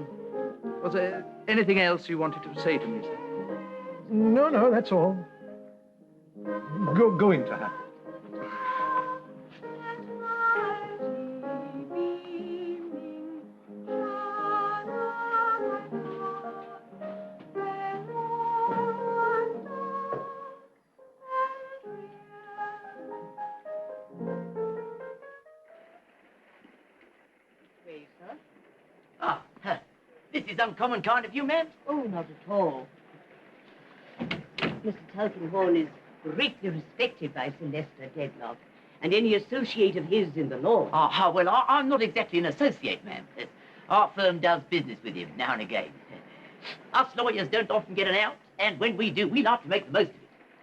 Was there anything else you wanted to say to me, sir? No, that's all. Go in to her. This is uncommon kind of you, ma'am. Oh, not at all. Mr. Tulkinghorn is greatly respected by Sir Lester Dedlock, and any associate of his in the law. Well, I'm not exactly an associate, ma'am. Our firm does business with him now and again. Us lawyers don't often get an out, and when we do, we like to make the most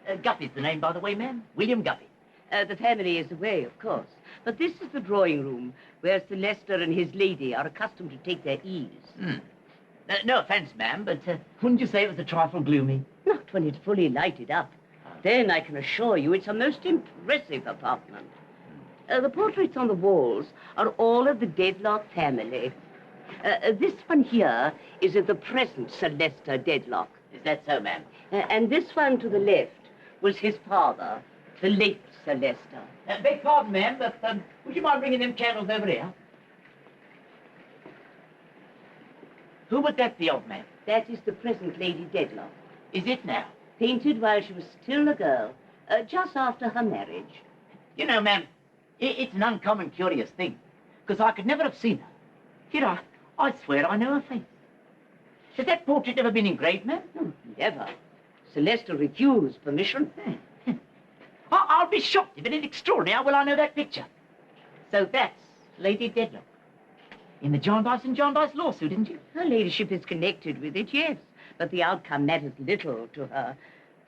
of it. Guppy's the name, by the way, ma'am. William Guppy. The family is away, of course. But this is the drawing room where Sir Lester and his lady are accustomed to take their ease. No offence, ma'am, but wouldn't you say it was a trifle gloomy? Not when it's fully lighted up. Then I can assure you it's a most impressive apartment. The portraits on the walls are all of the Dedlock family. This one here is of the present Sir Lester Dedlock. Is that so, ma'am? And this one to the left was his father, the late Sir Lester. Beg pardon, ma'am, but would you mind bringing them candles over here? Who would that be of, ma'am? That is the present Lady Dedlock. Is it now? Painted while she was still a girl, just after her marriage. You know, ma'am, it's an uncommon curious thing, because I could never have seen her. You know, I swear I know her face. Has that portrait ever been engraved, ma'am? No, never. Sir Lester refused permission. I'll be shocked if it ain't extraordinary how well I know that picture. So that's Lady Dedlock. In the Jarndyce and Jarndyce lawsuit, isn't she? Her ladyship is connected with it, yes. But the outcome matters little to her.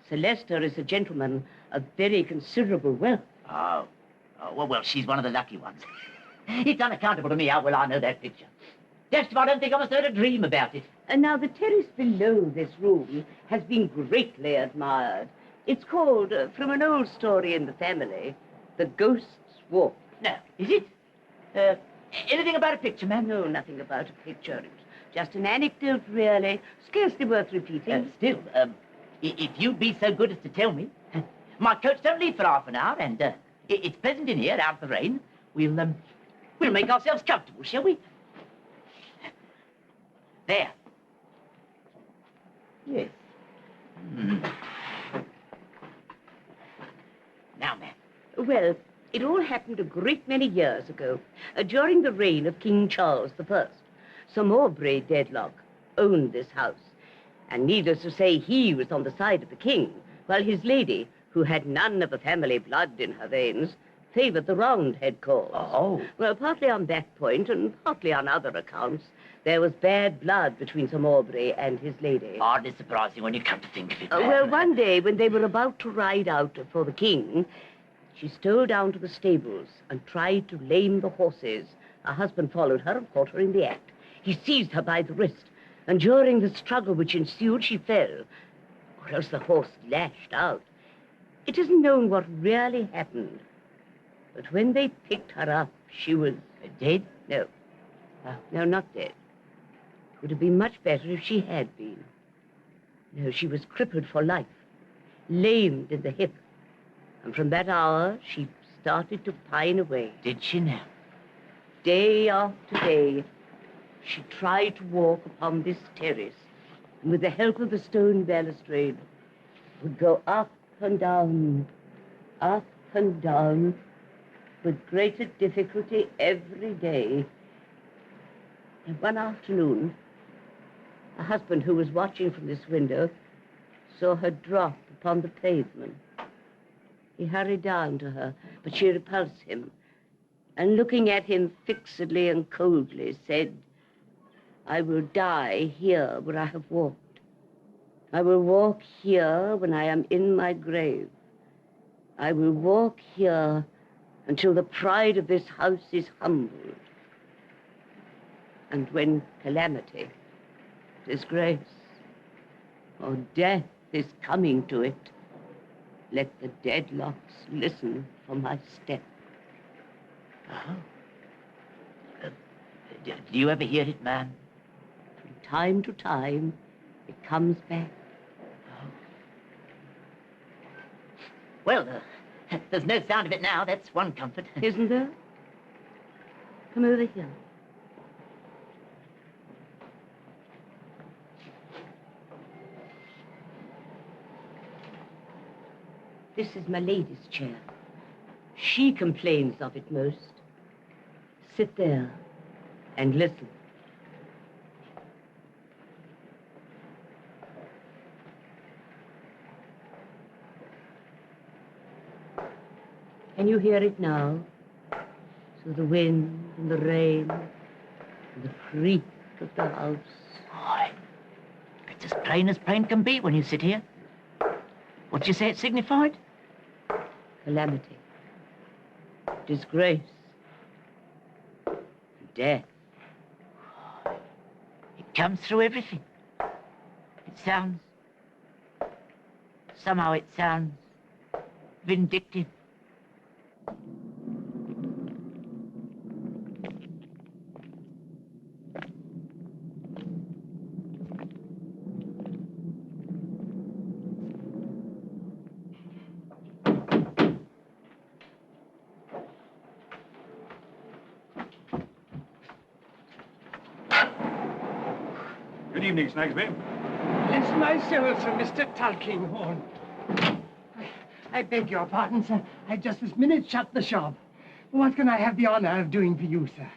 Sir Lester is a gentleman of very considerable wealth. Well, she's one of the lucky ones. It's unaccountable to me how well I know that picture. Just if I don't think I must have had a dream about it. And now the terrace below this room has been greatly admired. It's called, from an old story in the family, the Ghost's Walk. No, is it? Anything about a picture, ma'am? No, nothing about a picture. It's just an anecdote, really. Scarcely worth repeating. Still, if you'd be so good as to tell me. My coach don't leave for half an hour, and it's pleasant in here, out of the rain. We'll make ourselves comfortable, shall we? There. Yes. Now, ma'am. Well, it all happened a great many years ago, during the reign of King Charles I. Sir Mowbray Dedlock owned this house, and needless to say, he was on the side of the king, while his lady, who had none of the family blood in her veins, favoured the Roundhead cause. Oh. Well, partly on that point and partly on other accounts, there was bad blood between Sir Mowbray and his lady. Hardly surprising when you come to think of it, ma'am. Well, one day, when they were about to ride out for the king, she stole down to the stables and tried to lame the horses. Her husband followed her and caught her in the act. He seized her by the wrist, and during the struggle which ensued, she fell. or else the horse lashed out. It isn't known what really happened. But when they picked her up, she was... Dead? No. No, not dead. It would have been much better if she had been. No, she was crippled for life, lamed in the hip. And from that hour, she started to pine away. Did she now? Day after day, she tried to walk upon this terrace, and with the help of the stone balustrade, would go up and down, with greater difficulty every day. And one afternoon, a husband who was watching from this window saw her drop upon the pavement. He hurried down to her, but she repulsed him, and looking at him fixedly and coldly, said, "I will die here where I have walked. I will walk here when I am in my grave. I will walk here until the pride of this house is humbled. And when calamity, disgrace, or death is coming to it, let the deadlocks listen for my step." Oh. Do you ever hear it, ma'am? From time to time, it comes back. Oh. Well, there's no sound of it now. That's one comfort. Isn't there? Come over here. This is my lady's chair. She complains of it most. Sit there and listen. Can you hear it now? Through the wind and the rain and the creak of the house. Oh, it's as plain can be when you sit here. What did you say it signified? Calamity, disgrace, death. It comes through everything. Somehow it sounds vindictive. Good evening, Snagsby. Bless my soul, sir, Mr. Tulkinghorn. I beg your pardon, sir. I just this minute shut the shop. What can I have the honor of doing for you, sir?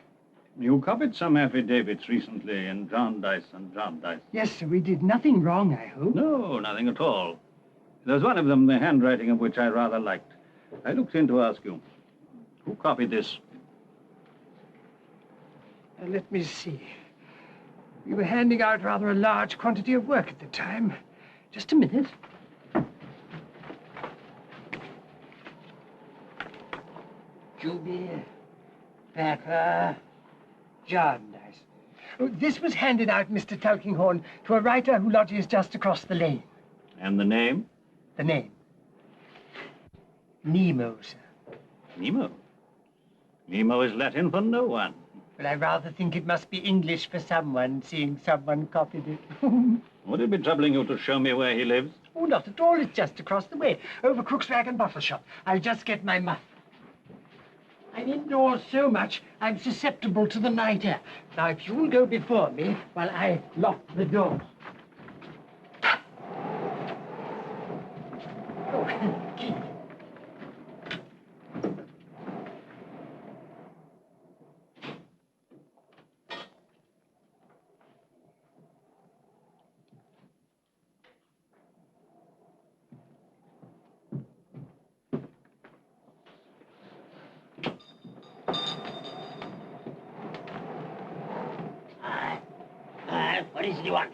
You copied some affidavits recently in Jarndyce and Jarndyce. Yes, sir, we did nothing wrong, I hope. No, nothing at all. There's one of them, the handwriting of which I rather liked. I looked in to ask you, who copied this? Let me see. We were handing out rather a large quantity of work at the time. Just a minute. Juby, Packer, Jarndyce. Oh, this was handed out, Mr. Tulkinghorn, to a writer who lodges just across the lane. And the name? The name? Nemo, sir. Nemo? Nemo is Latin for no one. Well, I rather think it must be English for someone, seeing someone copied it. Would it be troubling you to show me where he lives? Oh, not at all. It's just across the way, over Cruikshank and Bottle Shop. I'll just get my muff. I'm indoors so much, I'm susceptible to the night air. Now, if you'll go before me while I lock the door. Oh, key. What is it you want?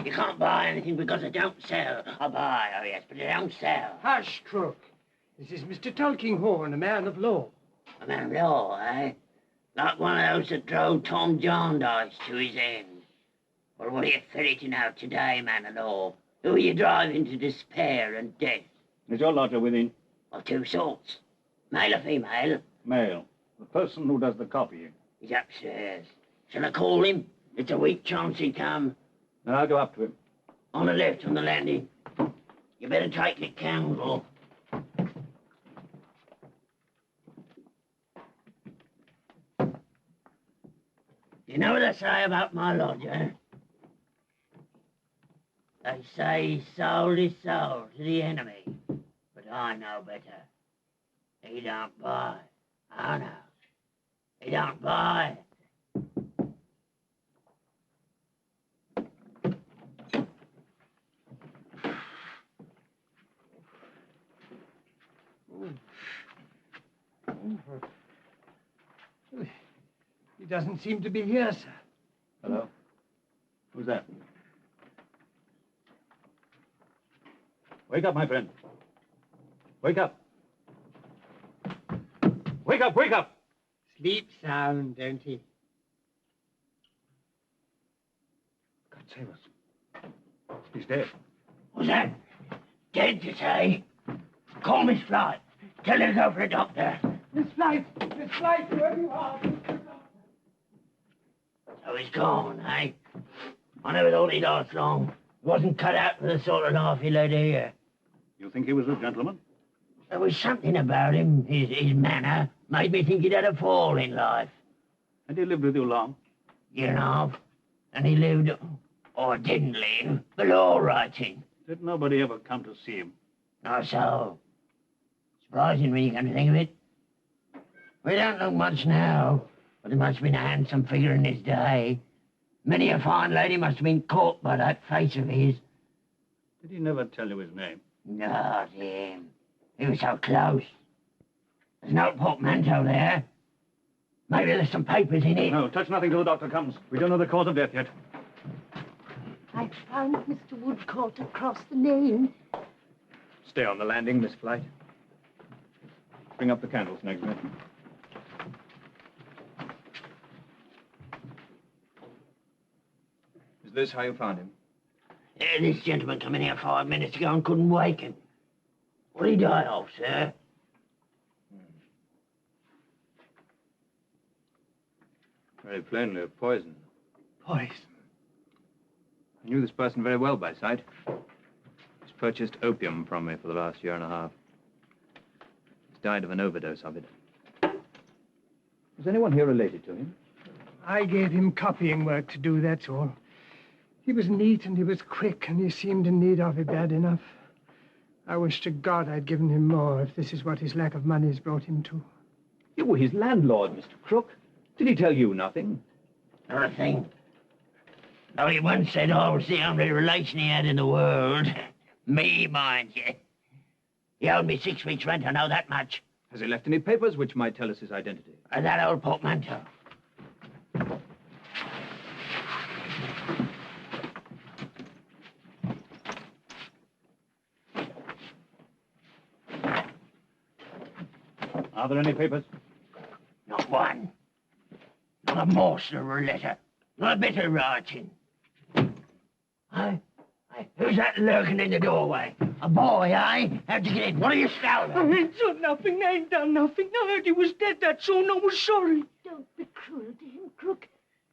You can't buy anything because it don't sell. I'll buy, oh yes, but it don't sell. Hush, Crook. This is Mr. Tulkinghorn, a man of law. A man of law, eh? Like one of those that drove Tom Jarndyce to his end. Well, what are you ferreting out today, man of law? who you drive into despair and death. Is your lodger within? Of two sorts. Male or female? Male. The person who does the copying. He's upstairs. Shall I call him? It's a weak chance he'd come. Then I'll go up to him. On the left, on the landing. You better take the candle. You know what they say about my lodger? They say he sold his soul to the enemy. But I know better. He don't buy. I know. He don't buy. He doesn't seem to be here, sir. Hello? Who's that? Wake up, my friend. Wake up. Wake up, wake up! Sleep sound, don't he? God save us. He's dead. What's that? Dead, you say? Call Miss Flight. Tell her to go for a doctor. Miss Flight, where you are? So he's gone, eh? I never thought he'd last long. He wasn't cut out for the sort of life he led here. You think he was a gentleman? There was something about him, his manner, made me think he'd had a fall in life. And he lived with you long? Year and a half. And he lived, or didn't live, below writing. Did nobody ever come to see him? Not so. Surprising when you come to think of it. We don't look much now, but he must have been a handsome figure in his day. Many a fine lady must have been caught by that face of his. Did he never tell you his name? Not him. He was so close. There's no portmanteau there. Maybe there's some papers in it. No, touch nothing till the doctor comes. We don't know the cause of death yet. I found Mr. Woodcourt across the lane. Stay on the landing, Miss Flight. Bring up the candles, Snagsmith. Is this how you found him? This gentleman come in here 5 minutes ago and couldn't wake him. What'd he die of, sir? Very plainly of poison. Poison? I knew this person very well by sight. He's purchased opium from me for the last year and a half. He's died of an overdose of it. Is anyone here related to him? I gave him copying work to do, that's all. He was neat and he was quick and he seemed in need of it bad enough. I wish to God I'd given him more if this is what his lack of money has brought him to. You were his landlord, Mr. Crook. Did he tell you nothing? Not a thing. Oh, he once said I was the only relation he had in the world. Me, mind you. He owed me 6 weeks' rent, I know that much. Has he left any papers which might tell us his identity? That old portmanteau. Are there any papers? Not one. Not a morsel of a letter. Not a bit of writing. Who's that lurking in the doorway? A boy, eh? How'd you get in? What are you shouting? I ain't done nothing. I ain't done nothing. I heard he was dead, that's all. I was sorry. Don't be cruel to him, Crook.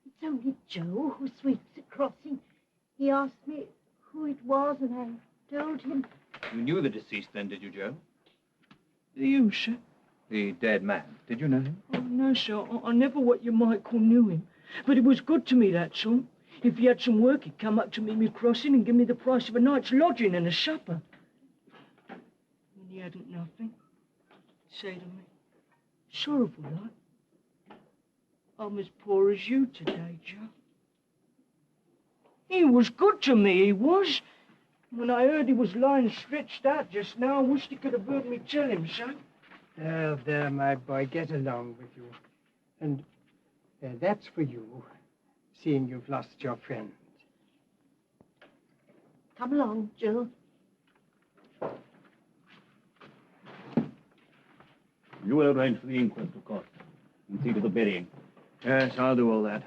It's only Joe who sweeps the crossing. He asked me who it was, and I told him. You knew the deceased then, did you, Joe? You, sir? The dead man. Did you know him? Oh, no, sir. I never what you might call knew him. But he was good to me, that's all. If he had some work, he'd come up to me crossing and give me the price of a night's lodging and a supper. When he hadn't nothing, he'd say to me, sorrowful like, I'm as poor as you today, Joe. He was good to me, he was. When I heard he was lying stretched out just now, I wished he could have heard me tell him so. There, my boy, get along with you. And that's for you, seeing you've lost your friend. Come along, Joe. You will arrange for the inquest, of course, and see to the burying. Yes, I'll do all that.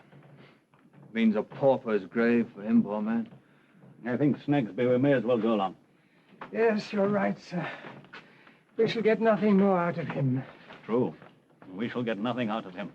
Means a pauper's grave for him, poor man. I think, Snagsby, we may as well go along. Yes, you're right, sir. We shall get nothing more out of him. True. We shall get nothing out of him.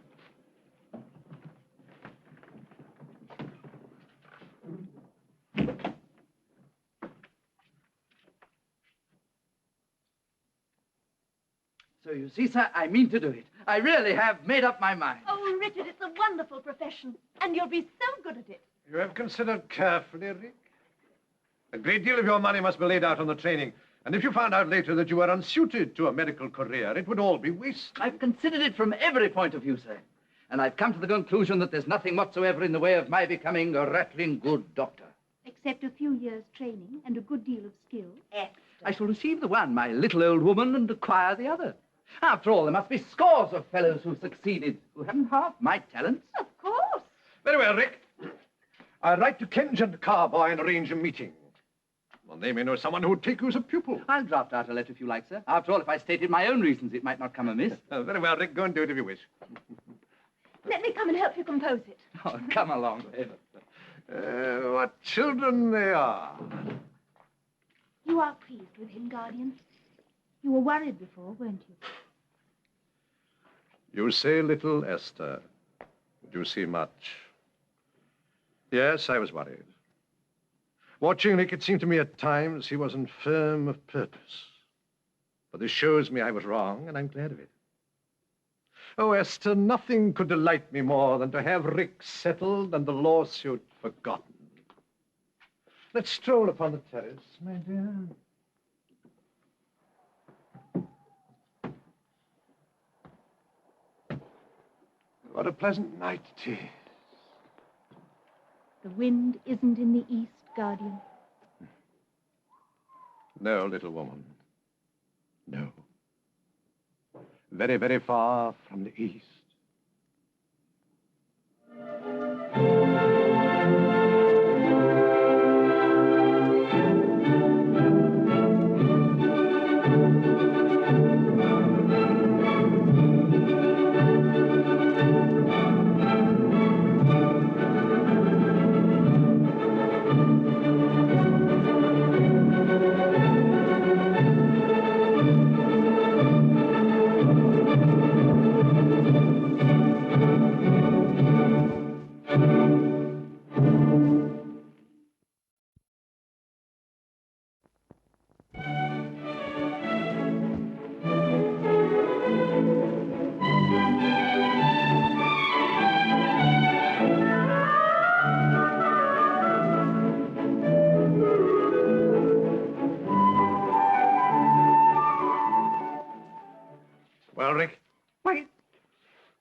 So you see, sir, I mean to do it. I really have made up my mind. Oh, Richard, it's a wonderful profession, and you'll be so good at it. You have considered carefully, Rick? A great deal of your money must be laid out on the training. And if you found out later that you were unsuited to a medical career, it would all be waste. I've considered it from every point of view, sir. And I've come to the conclusion that there's nothing whatsoever in the way of my becoming a rattling good doctor. Except a few years' training and a good deal of skill. I shall receive the one, my little old woman, and acquire the other. After all, there must be scores of fellows who've succeeded, who haven't half my talents. Of course. Very well, Rick. I'll write to Kenge and Carboy and arrange a meeting. Well, they may know someone who would take you as a pupil. I'll draft out a letter if you like, sir. After all, if I stated my own reasons, it might not come amiss. Very well, Rick. Go and do it if you wish. Let me come and help you compose it. Oh, come along, Eva. What children they are. You are pleased with him, Guardian. You were worried before, weren't you? You say little, Esther. But you see much. Yes, I was worried. Watching Rick, it seemed to me at times he was infirm of purpose. But this shows me I was wrong, and I'm glad of it. Oh, Esther, nothing could delight me more than to have Rick settled and the lawsuit forgotten. Let's stroll upon the terrace, my dear. What a pleasant night it is. The wind isn't in the east, Guardian. No, little woman. No. Very, very far from the east. Well, Rick? Why,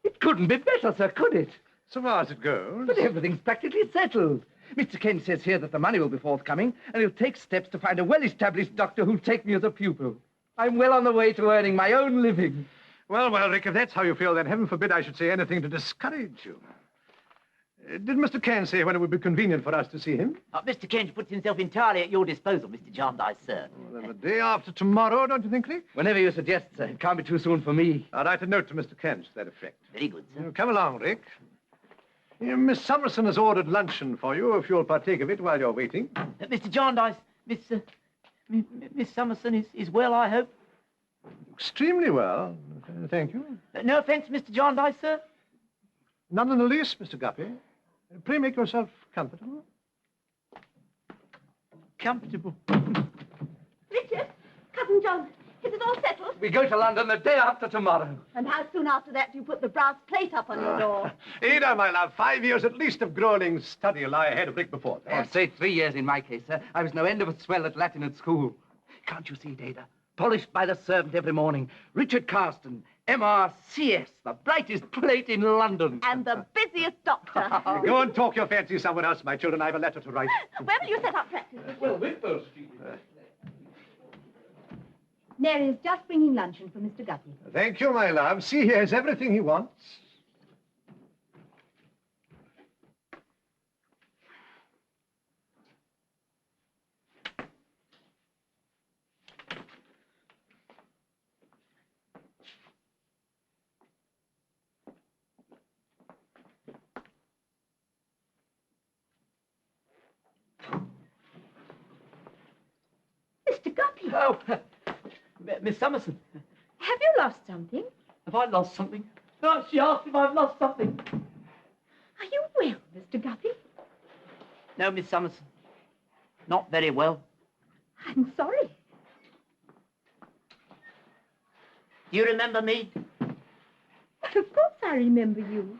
it couldn't be better, sir, could it? So far as it goes. But everything's practically settled. Mr. Kent says here that the money will be forthcoming, and he'll take steps to find a well-established doctor who'll take me as a pupil. I'm well on the way to earning my own living. Well, Rick, if that's how you feel, then heaven forbid I should say anything to discourage you. Did Mr. Kent say when it would be convenient for us to see him? Mr. Kent puts himself entirely at your disposal, Mr. Jarndyce, sir. Well, then the day after tomorrow, don't you think, Rick? Whenever you suggest, sir. It can't be too soon for me. I'll write a note to Mr. Kent to that effect. Very good, sir. Come along, Rick. Miss Summerson has ordered luncheon for you, if you'll partake of it while you're waiting. Mr. Jarndyce, Miss Summerson is well, I hope? Extremely well, thank you. No offence, Mr. Jarndyce, sir? None in the least, Mr. Guppy. Pray make yourself comfortable. Comfortable? Richard, Cousin John, is it all settled? We go to London the day after tomorrow. And how soon after that do you put the brass plate up on your door? Ada, my love, 5 years at least of grueling study lie ahead of Rick before that. I'll say 3 years in my case, sir. I was no end of a swell at Latin at school. Can't you see, Ada? Polished by the servant every morning. Richard Carston, M.R.C.S., the brightest plate in London. And the busiest doctor. Go and talk your fancy somewhere else, my children. I have a letter to write. Where will you set up practice? Well, Whitfield Street. Mary's just bringing luncheon for Mr. Guppy. Thank you, my love. See, he has everything he wants. Oh, Miss Summerson. Have you lost something? Have I lost something? No, she asked if I've lost something. Are you well, Mr. Guppy? No, Miss Summerson. Not very well. I'm sorry. Do you remember me? But of course I remember you.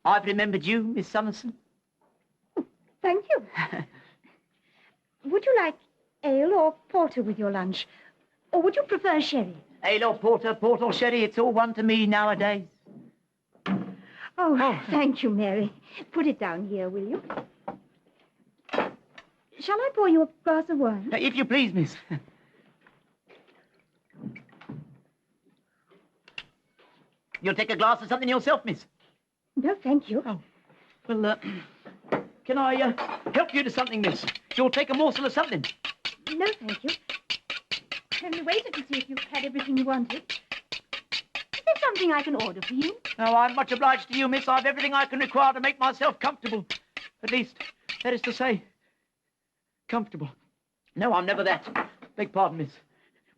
I've remembered you, Miss Summerson. Thank you. Would you like ale or porter with your lunch? Or would you prefer sherry? Ale or porter, port or sherry, it's all one to me nowadays. Oh, thank you, Mary. Put it down here, will you? Shall I pour you a glass of wine? If you please, miss. You'll take a glass of something yourself, miss? No, thank you. Oh. Well, can I help you to something, miss? You'll take a morsel of something. No, thank you. I only waited to see if you had everything you wanted. Is there something I can order for you? Oh, I'm much obliged to you, miss. I've everything I can require to make myself comfortable. At least, that is to say, comfortable. No, I'm never that. Beg pardon, miss.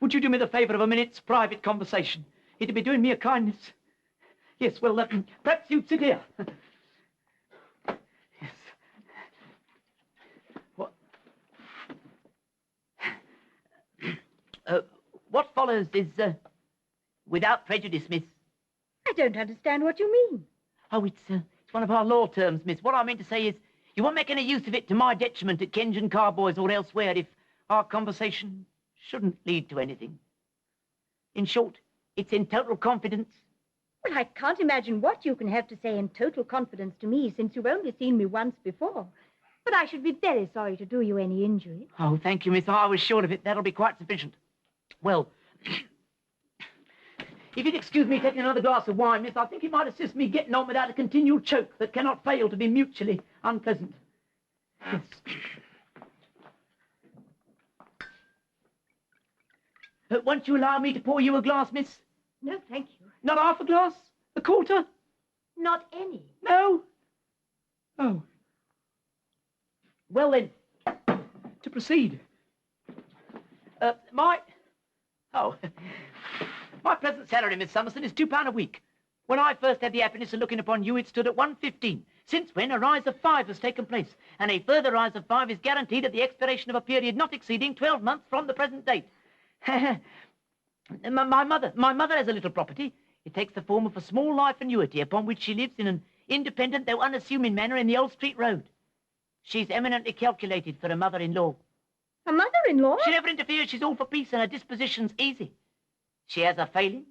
Would you do me the favour of a minute's private conversation? It'd be doing me a kindness. Yes, well, perhaps you'd sit here. Yes. What follows is, without prejudice, miss. I don't understand what you mean. Oh, it's one of our law terms, miss. What I mean to say is, you won't make any use of it to my detriment at Kenjan Carboys or elsewhere if our conversation shouldn't lead to anything. In short, it's in total confidence. Well, I can't imagine what you can have to say in total confidence to me, since you've only seen me once before. But I should be very sorry to do you any injury. Oh, thank you, miss. I was sure of it. That'll be quite sufficient. Well, if you'd excuse me taking another glass of wine, miss, I think it might assist me getting on without a continual choke that cannot fail to be mutually unpleasant. Yes. Won't you allow me to pour you a glass, miss? No, thank you. Not half a glass? A quarter? Not any. No? Oh. Well, then, to proceed. My present salary, Miss Summerson, is £2 a week. When I first had the happiness of looking upon you, it stood at £1.15. Since when, a rise of 5 has taken place, and a further rise of 5 is guaranteed at the expiration of a period not exceeding 12 months from the present date. My mother has a little property. It takes the form of a small life annuity upon which she lives in an independent though unassuming manner in the Old Street Road. She's eminently calculated for a mother-in-law. A mother-in-law? She never interferes. She's all for peace and her disposition's easy. She has her failings,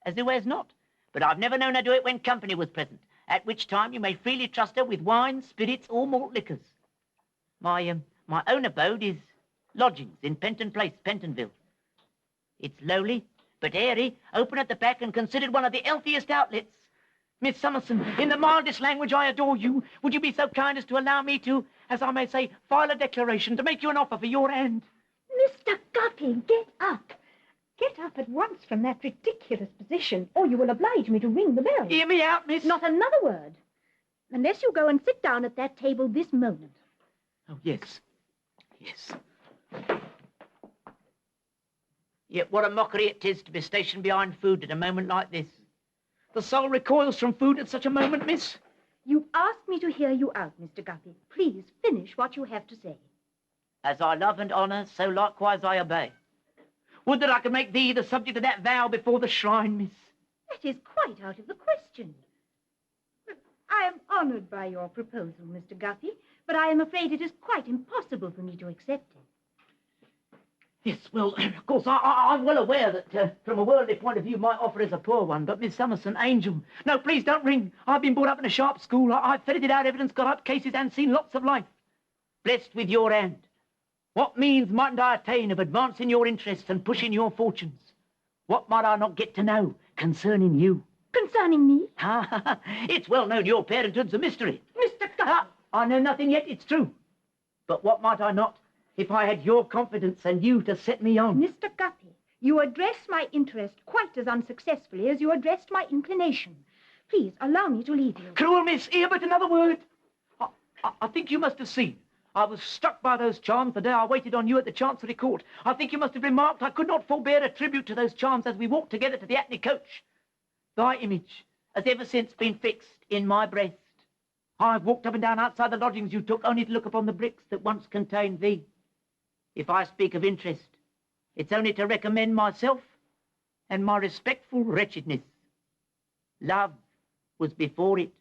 as who has not. But I've never known her do it when company was present, at which time you may freely trust her with wine, spirits, or malt liquors. My own abode is lodgings in Penton Place, Pentonville. It's lowly, but airy, open at the back, and considered one of the healthiest outlets. Miss Summerson, in the mildest language, I adore you. Would you be so kind as to allow me to, as I may say, file a declaration to make you an offer for your hand? Mr. Guppy, get up. Get up at once from that ridiculous position, or you will oblige me to ring the bell. Hear me out, miss. Not another word. Unless you go and sit down at that table this moment. Oh, yes. Yes. Yet what a mockery it is to be stationed behind food at a moment like this. The soul recoils from food at such a moment, miss. You asked me to hear you out, Mr. Guppy. Please finish what you have to say. As I love and honour, so likewise I obey. Would that I could make thee the subject of that vow before the shrine, miss. That is quite out of the question. I am honoured by your proposal, Mr. Guppy, but I am afraid it is quite impossible for me to accept it. Yes, well, of course, I'm well aware that from a worldly point of view, my offer is a poor one, but Miss Summerson, angel. No, please don't ring. I've been brought up in a sharp school. I've ferreted out evidence, got up cases, and seen lots of life. Blessed with your hand. What means mightn't I attain of advancing your interests and pushing your fortunes? What might I not get to know concerning you? Concerning me? It's well known your parenthood's a mystery. Mr. Guppy! I know nothing yet, it's true. But what might I not, if I had your confidence and you to set me on? Mr. Guppy, you address my interest quite as unsuccessfully as you addressed my inclination. Please, allow me to leave you. Cruel miss, hear but another word. I think you must have seen. I was struck by those charms the day I waited on you at the Chancery Court. I think you must have remarked I could not forbear a tribute to those charms as we walked together to the Hackney coach. Thy image has ever since been fixed in my breast. I've walked up and down outside the lodgings you took only to look upon the bricks that once contained thee. If I speak of interest, it's only to recommend myself and my respectful wretchedness. Love was before it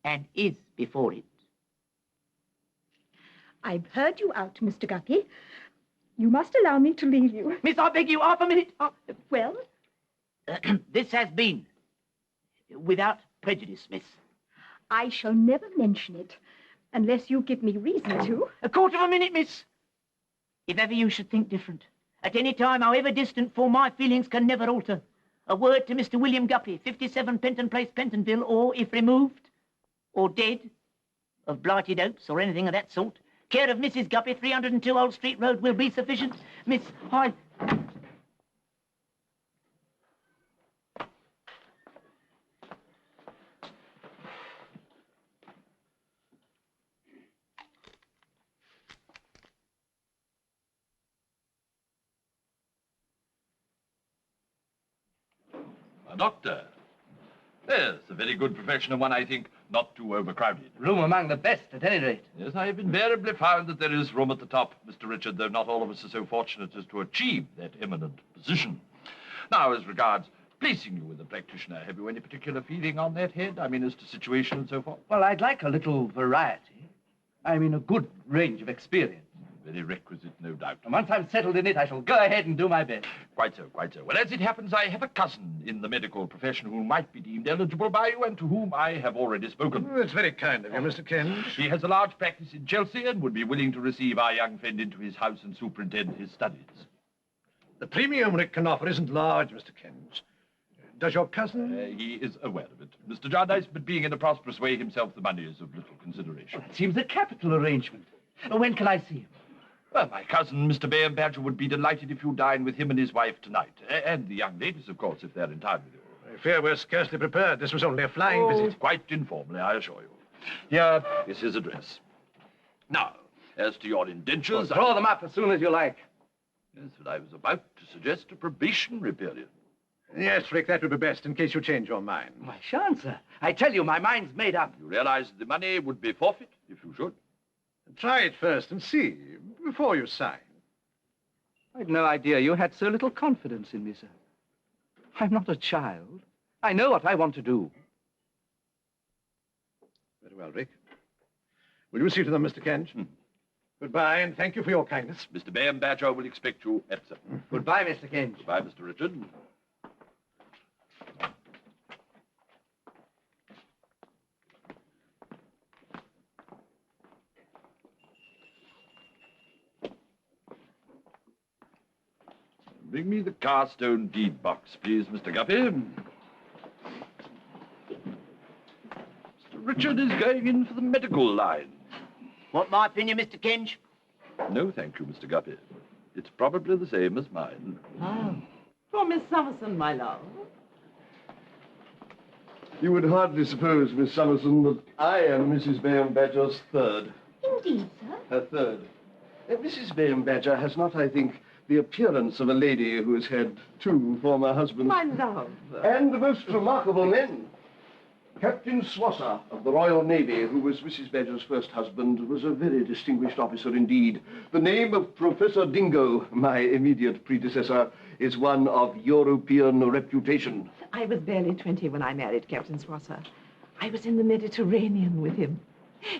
and is before it. I've heard you out, Mr. Guppy. You must allow me to leave you. Miss, I beg you, half a minute. Well? This has been without prejudice, miss. I shall never mention it, unless you give me reason to. A quarter of a minute, miss. If ever you should think different, at any time, however distant, for my feelings can never alter, a word to Mr. William Guppy, 57 Penton Place, Pentonville, or, if removed, or dead, of blighted oats, or anything of that sort, care of Mrs. Guppy, 302 Old Street Road, will be sufficient. Miss, I... A doctor. Yes, a very good profession, and one, I think, not too overcrowded. Room among the best, at any rate. Yes, I have invariably found that there is room at the top, Mr. Richard, though not all of us are so fortunate as to achieve that eminent position. Now, as regards placing you with a practitioner, have you any particular feeling on that head? I mean, as to situation and so forth? Well, I'd like a little variety. I mean, a good range of experience. Very requisite, no doubt. And once I'm settled in it, I shall go ahead and do my best. Quite so, quite so. Well, as it happens, I have a cousin in the medical profession who might be deemed eligible by you and to whom I have already spoken. Oh, that's very kind of you, Mr. Kent. He has a large practice in Chelsea and would be willing to receive our young friend into his house and superintend his studies. The premium Rick can offer isn't large, Mr. Kent. Does your cousin? He is aware of it. Mr. Jarndyce, but being in a prosperous way himself, the money is of little consideration. Well, that seems a capital arrangement. When can I see him? Well, my cousin, Mr. Bayham Badger, would be delighted if you dine with him and his wife tonight. And the young ladies, of course, if they're in town with you. I fear we're scarcely prepared. This was only a flying visit. Quite informally, I assure you. Here is his address. Now, as to your indentures... Well, draw them up as soon as you like. Yes, but I was about to suggest a probationary period. Yes, Rick, that would be best in case you change your mind. I shan't, sir. I tell you, my mind's made up. You realize the money would be forfeit if you should? Try it first and see, before you sign. I'd no idea you had so little confidence in me, sir. I'm not a child. I know what I want to do. Very well, Rick. Will you see to them, Mr. Kent? Goodbye, and thank you for your kindness. Mr. Bayham Badger will expect you at 7. Goodbye, Mr. Kent. Goodbye, Mr. Richard. Bring me the Carstone deed box, please, Mr. Guppy. Mr. Richard is going in for the medical line. Want my opinion, Mr. Kenge? No, thank you, Mr. Guppy. It's probably the same as mine. Ah, for Miss Summerson, my love. You would hardly suppose, Miss Summerson, that I am Mrs. Bayham Badger's third. Indeed, sir. Her third. Mrs. Bayham Badger has not, I think, the appearance of a lady who has had 2 former husbands. My love. And the most remarkable men. Captain Swosser of the Royal Navy, who was Mrs. Badger's first husband, was a very distinguished officer indeed. The name of Professor Dingo, my immediate predecessor, is one of European reputation. I was barely 20 when I married Captain Swosser. I was in the Mediterranean with him.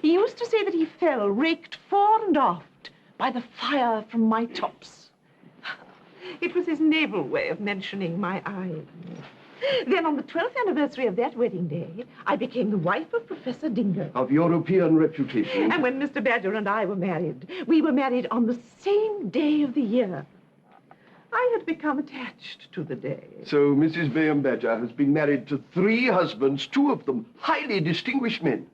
He used to say that he fell, raked fore and aft, by the fire from my tops. It was his naval way of mentioning my eyes. Then on the 12th anniversary of that wedding day, I became the wife of Professor Dingo. Of European reputation. And when Mr. Badger and I were married, we were married on the same day of the year. I had become attached to the day. So Mrs. Bayham Badger has been married to 3 husbands, 2 of them highly distinguished men.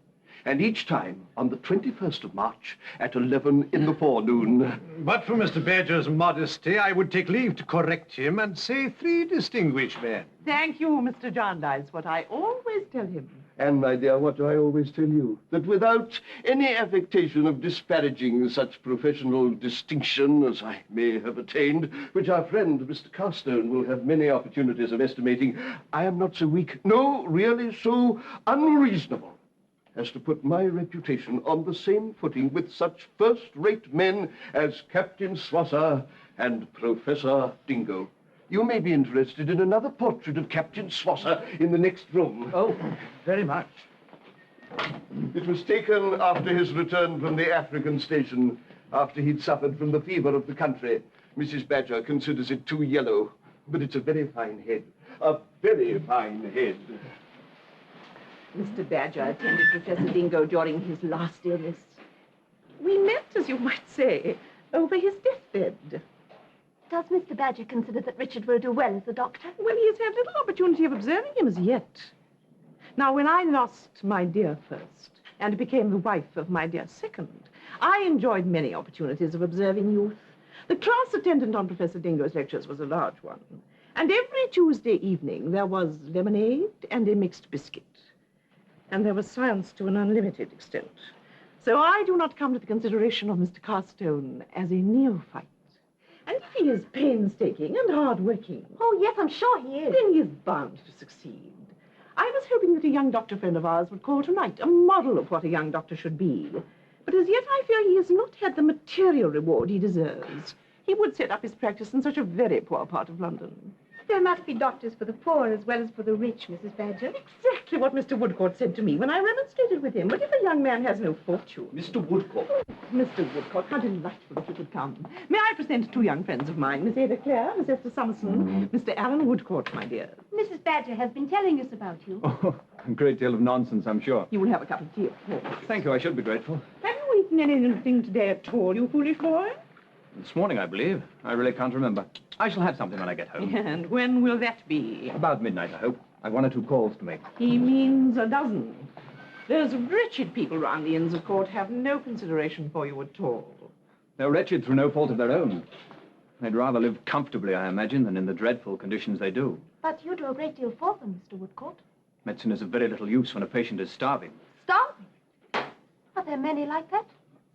And each time on the 21st of March at 11 in the forenoon. But for Mr. Badger's modesty, I would take leave to correct him and say 3 distinguished men. Thank you, Mr. Jarndyce, what I always tell him. And, my dear, what do I always tell you? That without any affectation of disparaging such professional distinction as I may have attained, which our friend Mr. Carstone will have many opportunities of estimating, I am not so weak, no, really so unreasonable, as to put my reputation on the same footing with such first-rate men as Captain Swosser and Professor Dingo. You may be interested in another portrait of Captain Swosser in the next room. Oh, very much. It was taken after his return from the African station, after he'd suffered from the fever of the country. Mrs. Badger considers it too yellow, but it's a very fine head. A very fine head. Mr. Badger attended Professor Dingo during his last illness. We met, as you might say, over his deathbed. Does Mr. Badger consider that Richard will do well as a doctor? Well, he has had little opportunity of observing him as yet. Now, when I lost my dear first and became the wife of my dear second, I enjoyed many opportunities of observing youth. The class attendant on Professor Dingo's lectures was a large one. And every Tuesday evening there was lemonade and a mixed biscuit. And there was science to an unlimited extent. So I do not come to the consideration of Mr. Carstone as a neophyte. And if he is painstaking and hard-working... Oh, yes, I'm sure he is. Then he is bound to succeed. I was hoping that a young doctor friend of ours would call tonight, a model of what a young doctor should be. But as yet I fear he has not had the material reward he deserves. He would set up his practice in such a very poor part of London. There must be doctors for the poor as well as for the rich, Mrs. Badger. Exactly what Mr. Woodcourt said to me when I remonstrated with him. But if a young man has no fortune... Mr. Woodcourt. Mr. Woodcourt, how delightful that you could come. May I present two young friends of mine, Miss Ada Clare, Miss Esther Summerson, Mr. Alan Woodcourt, my dear. Mrs. Badger has been telling us about you. Oh, a great deal of nonsense, I'm sure. You will have a cup of tea, of course. Thank you, I should be grateful. Have you eaten anything today at all, you foolish boy? This morning, I believe. I really can't remember. I shall have something when I get home. And when will that be? About midnight, I hope. I've 1 or 2 calls to make. He means a dozen. Those wretched people round the Inns of Court have no consideration for you at all. They're wretched through no fault of their own. They'd rather live comfortably, I imagine, than in the dreadful conditions they do. But you do a great deal for them, Mr. Woodcourt. Medicine is of very little use when a patient is starving. Starving? Are there many like that?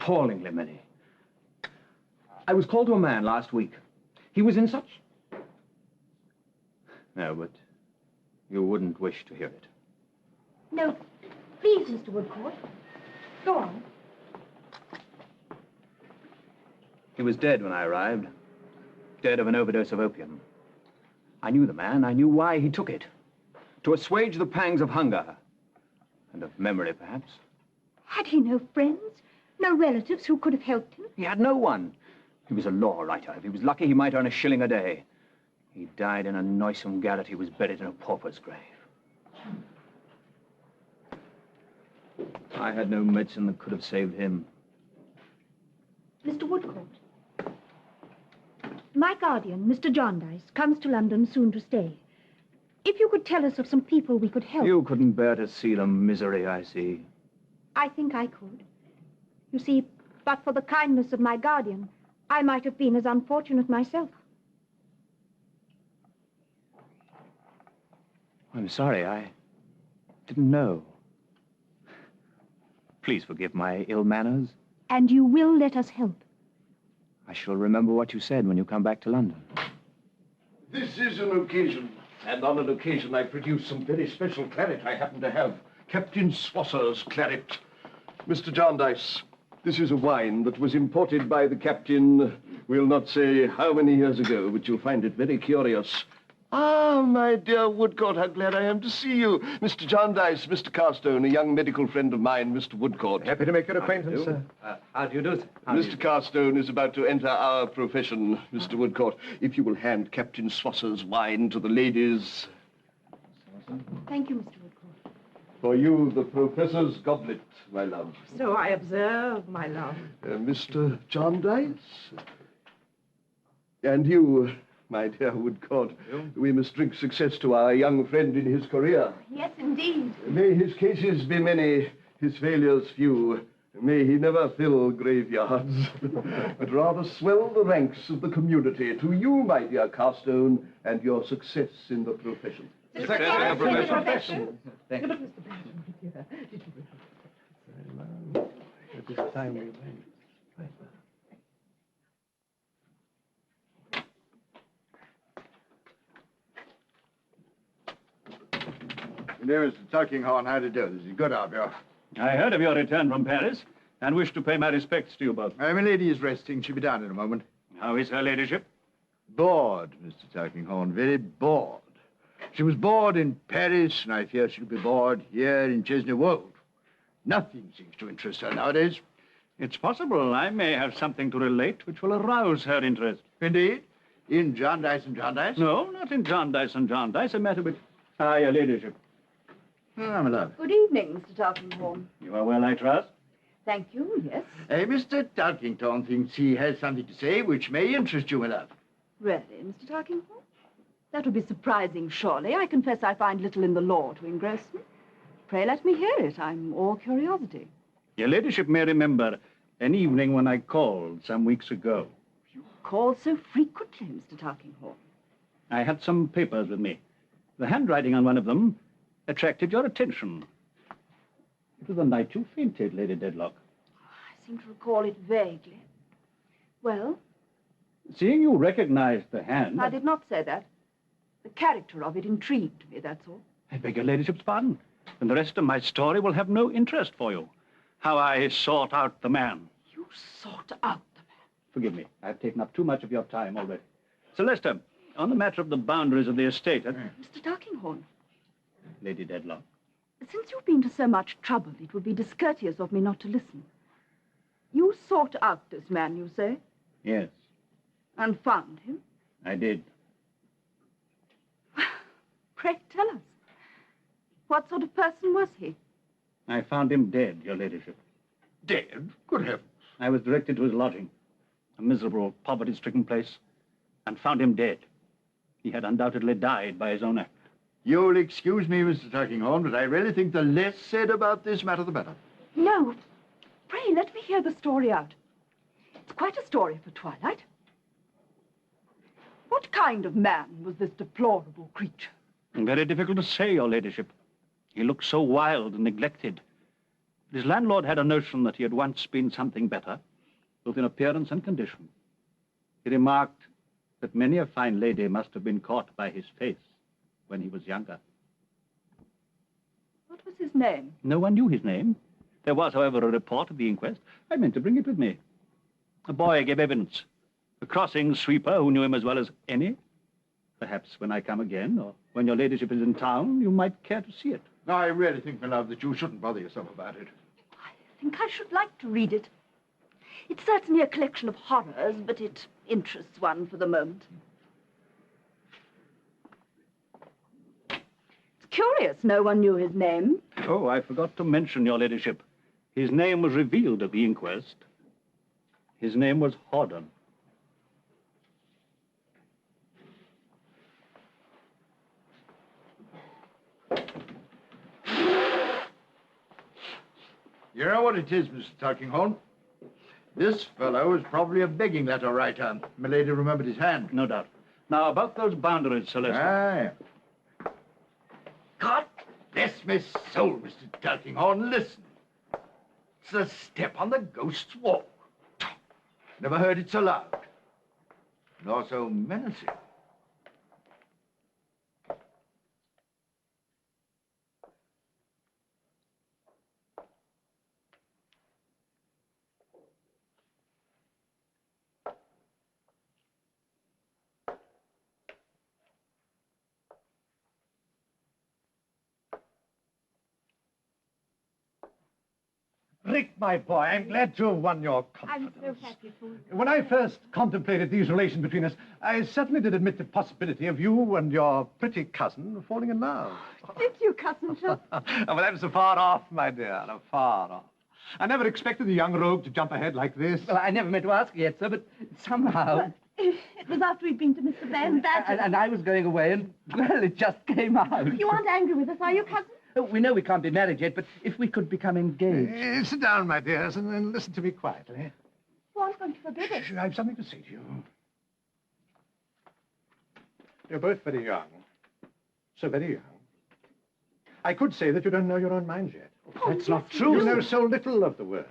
Appallingly many. I was called to a man last week. He was in such... No, but you wouldn't wish to hear it. No, please, Mr. Woodcourt. Go on. He was dead when I arrived. Dead of an overdose of opium. I knew the man. I knew why he took it. To assuage the pangs of hunger. And of memory, perhaps. Had he no friends? No relatives who could have helped him? He had no one. He was a law writer. If he was lucky, he might earn a shilling a day. He died in a noisome garret. He was buried in a pauper's grave. I had no medicine that could have saved him. Mr. Woodcourt. My guardian, Mr. Jarndyce, comes to London soon to stay. If you could tell us of some people we could help... You couldn't bear to see the misery I see. I think I could. You see, but for the kindness of my guardian, I might have been as unfortunate myself. I'm sorry, I didn't know. Please forgive my ill manners. And you will let us help. I shall remember what you said when you come back to London. This is an occasion, and on an occasion I produce some very special claret I happen to have. Captain Swosser's claret. Mr. Jarndyce, this is a wine that was imported by the captain, we'll not say how many years ago, but you'll find it very curious. Ah, my dear Woodcourt, how glad I am to see you. Mr. Jarndyce, Mr. Carstone, a young medical friend of mine, Mr. Woodcourt. Happy to make your acquaintance, sir. How do you do, sir? Mr. Carstone is about to enter our profession, Mr. Woodcourt. If you will hand Captain Swosser's wine to the ladies. Thank you, Mr. Woodcourt. For you, the professor's goblet, my love. So I observe, my love. Mr. Jarndyce? And you, my dear Woodcourt, we must drink success to our young friend in his career. Yes, indeed. May his cases be many, his failures few. May he never fill graveyards, but rather swell the ranks of the community. To you, my dear Carstone, and your success in the profession. Secretary of Profession. Thank you. It is time we went. Dear Mr. Tulkinghorn, how do you do? This is good of you. I heard of your return from Paris and wish to pay my respects to you both. My lady is resting. She'll be down in a moment. How is her ladyship? Bored, Mr. Tulkinghorn, very bored. She was bored in Paris, and I fear she'll be bored here in Chesney Wold. Nothing seems to interest her nowadays. It's possible I may have something to relate which will arouse her interest. Indeed? In Jarndyce and Jarndyce? No, not in Jarndyce and Jarndyce. A matter with... your ladyship. Ah, my love. Good evening, Mr. Tulkinghorn. You are well, I trust? Thank you, yes. Mr. Tulkinghorn thinks he has something to say which may interest you, my love. Really, Mr. Tulkinghorn? That would be surprising, surely. I confess I find little in the law to engross me. Pray let me hear it. I'm all curiosity. Your ladyship may remember an evening when I called some weeks ago. You call so frequently, Mr. Tulkinghorn. I had some papers with me. The handwriting on one of them attracted your attention. It was the night you fainted, Lady Dedlock. I seem to recall it vaguely. Well? Seeing you recognized the hand... I did not say that. The character of it intrigued me, that's all. I beg your ladyship's pardon. And the rest of my story will have no interest for you. How I sought out the man. You sought out the man? Forgive me. I've taken up too much of your time already. Celesta, on the matter of the boundaries of the estate... Mr. Tulkinghorn. Lady Dedlock. Since you've been to so much trouble, it would be discourteous of me not to listen. You sought out this man, you say? Yes. And found him? I did. Pray tell us. What sort of person was he? I found him dead, your ladyship. Dead? Good heavens. I was directed to his lodging, a miserable, poverty-stricken place, and found him dead. He had undoubtedly died by his own act. You'll excuse me, Mr. Tulkinghorn, but I really think the less said about this matter, the better. No. Pray, let me hear the story out. It's quite a story for twilight. What kind of man was this deplorable creature? Very difficult to say, your ladyship. He looked so wild and neglected. His landlord had a notion that he had once been something better, both in appearance and condition. He remarked that many a fine lady must have been caught by his face when he was younger. What was his name? No one knew his name. There was, however, a report of the inquest. I meant to bring it with me. A boy gave evidence. A crossing sweeper who knew him as well as any. Perhaps when I come again, or when your ladyship is in town, you might care to see it. No, I really think, my love, that you shouldn't bother yourself about it. I think I should like to read it. It's certainly a collection of horrors, but it interests one for the moment. It's curious no one knew his name. Oh, I forgot to mention, your ladyship. His name was revealed at the inquest. His name was Horden. You know what it is, Mr. Tulkinghorn? This fellow is probably a begging letter writer. Milady remembered his hand. No doubt. Now, about those boundaries, Celeste. Aye. God bless my soul, Mr. Tulkinghorn, listen. It's a step on the ghost's walk. Never heard it so loud, nor so menacing. Rick, my boy, I'm glad to have won your confidence. I'm so happy for you. When I first contemplated these relations between us, I certainly did admit the possibility of you and your pretty cousin falling in love. Did you, Cousin Phil? Well, that was so far off, my dear, far off. I never expected the young rogue to jump ahead like this. Well, I never meant to ask yet, sir, but somehow... Well, it was after we'd been to Mr. Van Badger. And I was going away, and, well, it just came out. You aren't angry with us, are you, Cousin? Oh, we know we can't be married yet, but if we could become engaged... Sit down, my dears, and listen to me quietly. You aren't going to forbid it. I have something to say to you. You're both very young. So very young. I could say that you don't know your own mind yet. That's not true. You know so little of the world.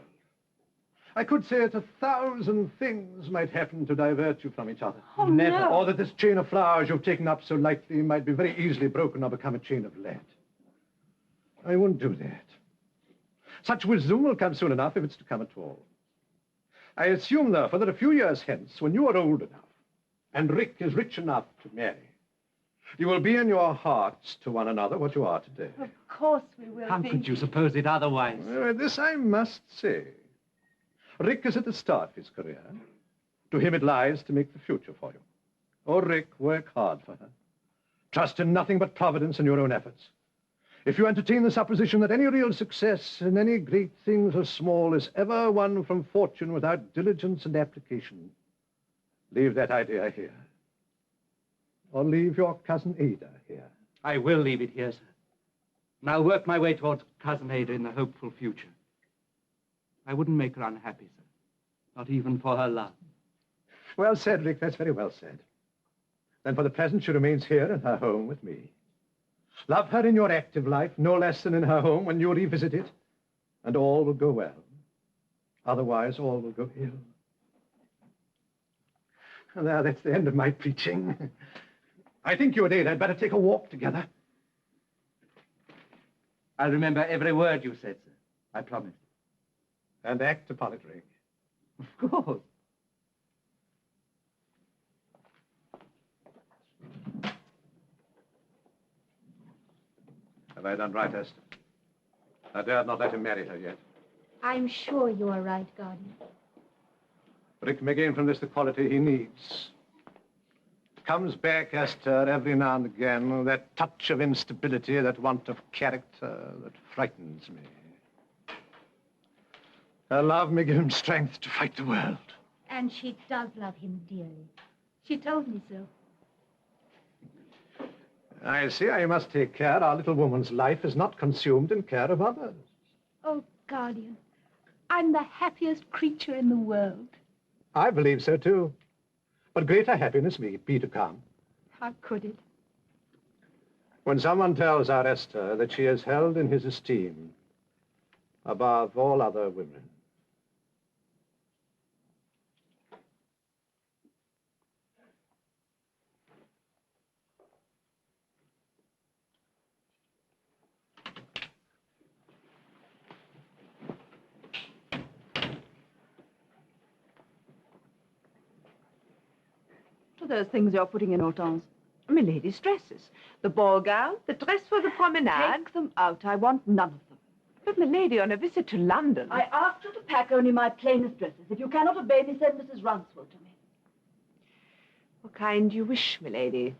I could say that 1,000 things might happen to divert you from each other. Oh, Never. no. Or that this chain of flowers you've taken up so lightly might be very easily broken or become a chain of lead. I wouldn't do that. Such wisdom will come soon enough if it's to come at all. I assume, therefore, that a few years hence, when you are old enough, and Rick is rich enough to marry, you will be in your hearts to one another what you are today. Of course we will How be. could you suppose it otherwise? This I must say. Rick is at the start of his career. To him it lies to make the future for you. Oh, Rick, work hard for her. Trust in nothing but Providence and your own efforts. If you entertain the supposition that any real success in any great things or small is ever won from fortune without diligence and application, leave that idea here. Or leave your cousin Ada here. I will leave it here, sir. And I'll work my way towards Cousin Ada in the hopeful future. I wouldn't make her unhappy, sir. Not even for her love. Well said, Rick. That's very well said. Then for the present she remains here in her home with me. Love her in your active life, no less than in her home when you revisit it, and all will go well. Otherwise, all will go ill. There, that's the end of my preaching. I think you and Ada had better take a walk together. I'll remember every word you said, sir. I promise. And act upon it, Rick. Of course. Have I done right, Esther? I dared not let him marry her yet. I'm sure you are right, Guardian. Rick may gain from this the quality he needs. Comes back, Esther, every now and again, that touch of instability, that want of character that frightens me. Her love may give him strength to fight the world. And she does love him dearly. She told me so. I see I must take care our little woman's life is not consumed in care of others. Oh, Guardian, I'm the happiest creature in the world. I believe so, too. But greater happiness may be to come. How could it? When someone tells our Esther that she is held in his esteem above all other women. Those things you're putting in, Hortense? Milady's dresses. The ball gown, the dress for the promenade. Take them out. I want none of them. But, milady, on a visit to London... I asked you to pack only my plainest dresses. If you cannot obey me, send Mrs. Rouncewell to me. What kind do you wish, milady?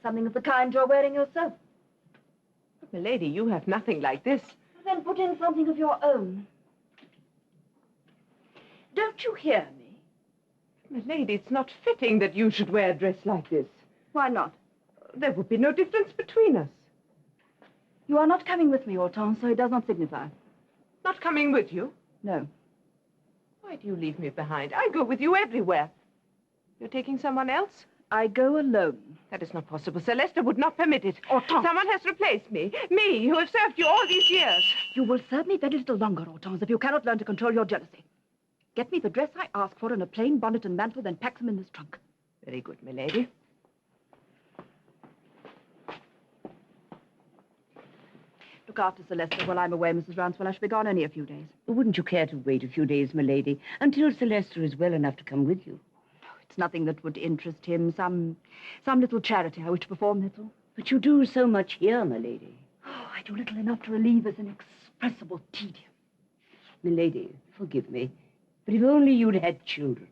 Something of the kind you're wearing yourself. But, milady, you have nothing like this. Then put in something of your own. Don't you hear me? Milady, it's not fitting that you should wear a dress like this. Why not? There would be no difference between us. You are not coming with me, Hortense, so it does not signify. Not coming with you? No. Why do you leave me behind? I go with you everywhere. You're taking someone else? I go alone. That is not possible. Sir Leicester would not permit it. Hortense! Someone has replaced me. Me, who have served you all these years. You will serve me very little longer, Hortense, if you cannot learn to control your jealousy. Get me the dress I ask for and a plain bonnet and mantle, then pack them in this trunk. Very good, milady. Look after Sir Leicester while I'm away, Mrs. Rouncewell. I shall be gone only a few days. Wouldn't you care to wait a few days, milady, until Sir Leicester is well enough to come with you? It's nothing that would interest him. Some little charity I wish to perform, that's all. But you do so much here, milady. Oh, I do little enough to relieve this inexpressible tedium. Milady, forgive me, but if only you'd had children.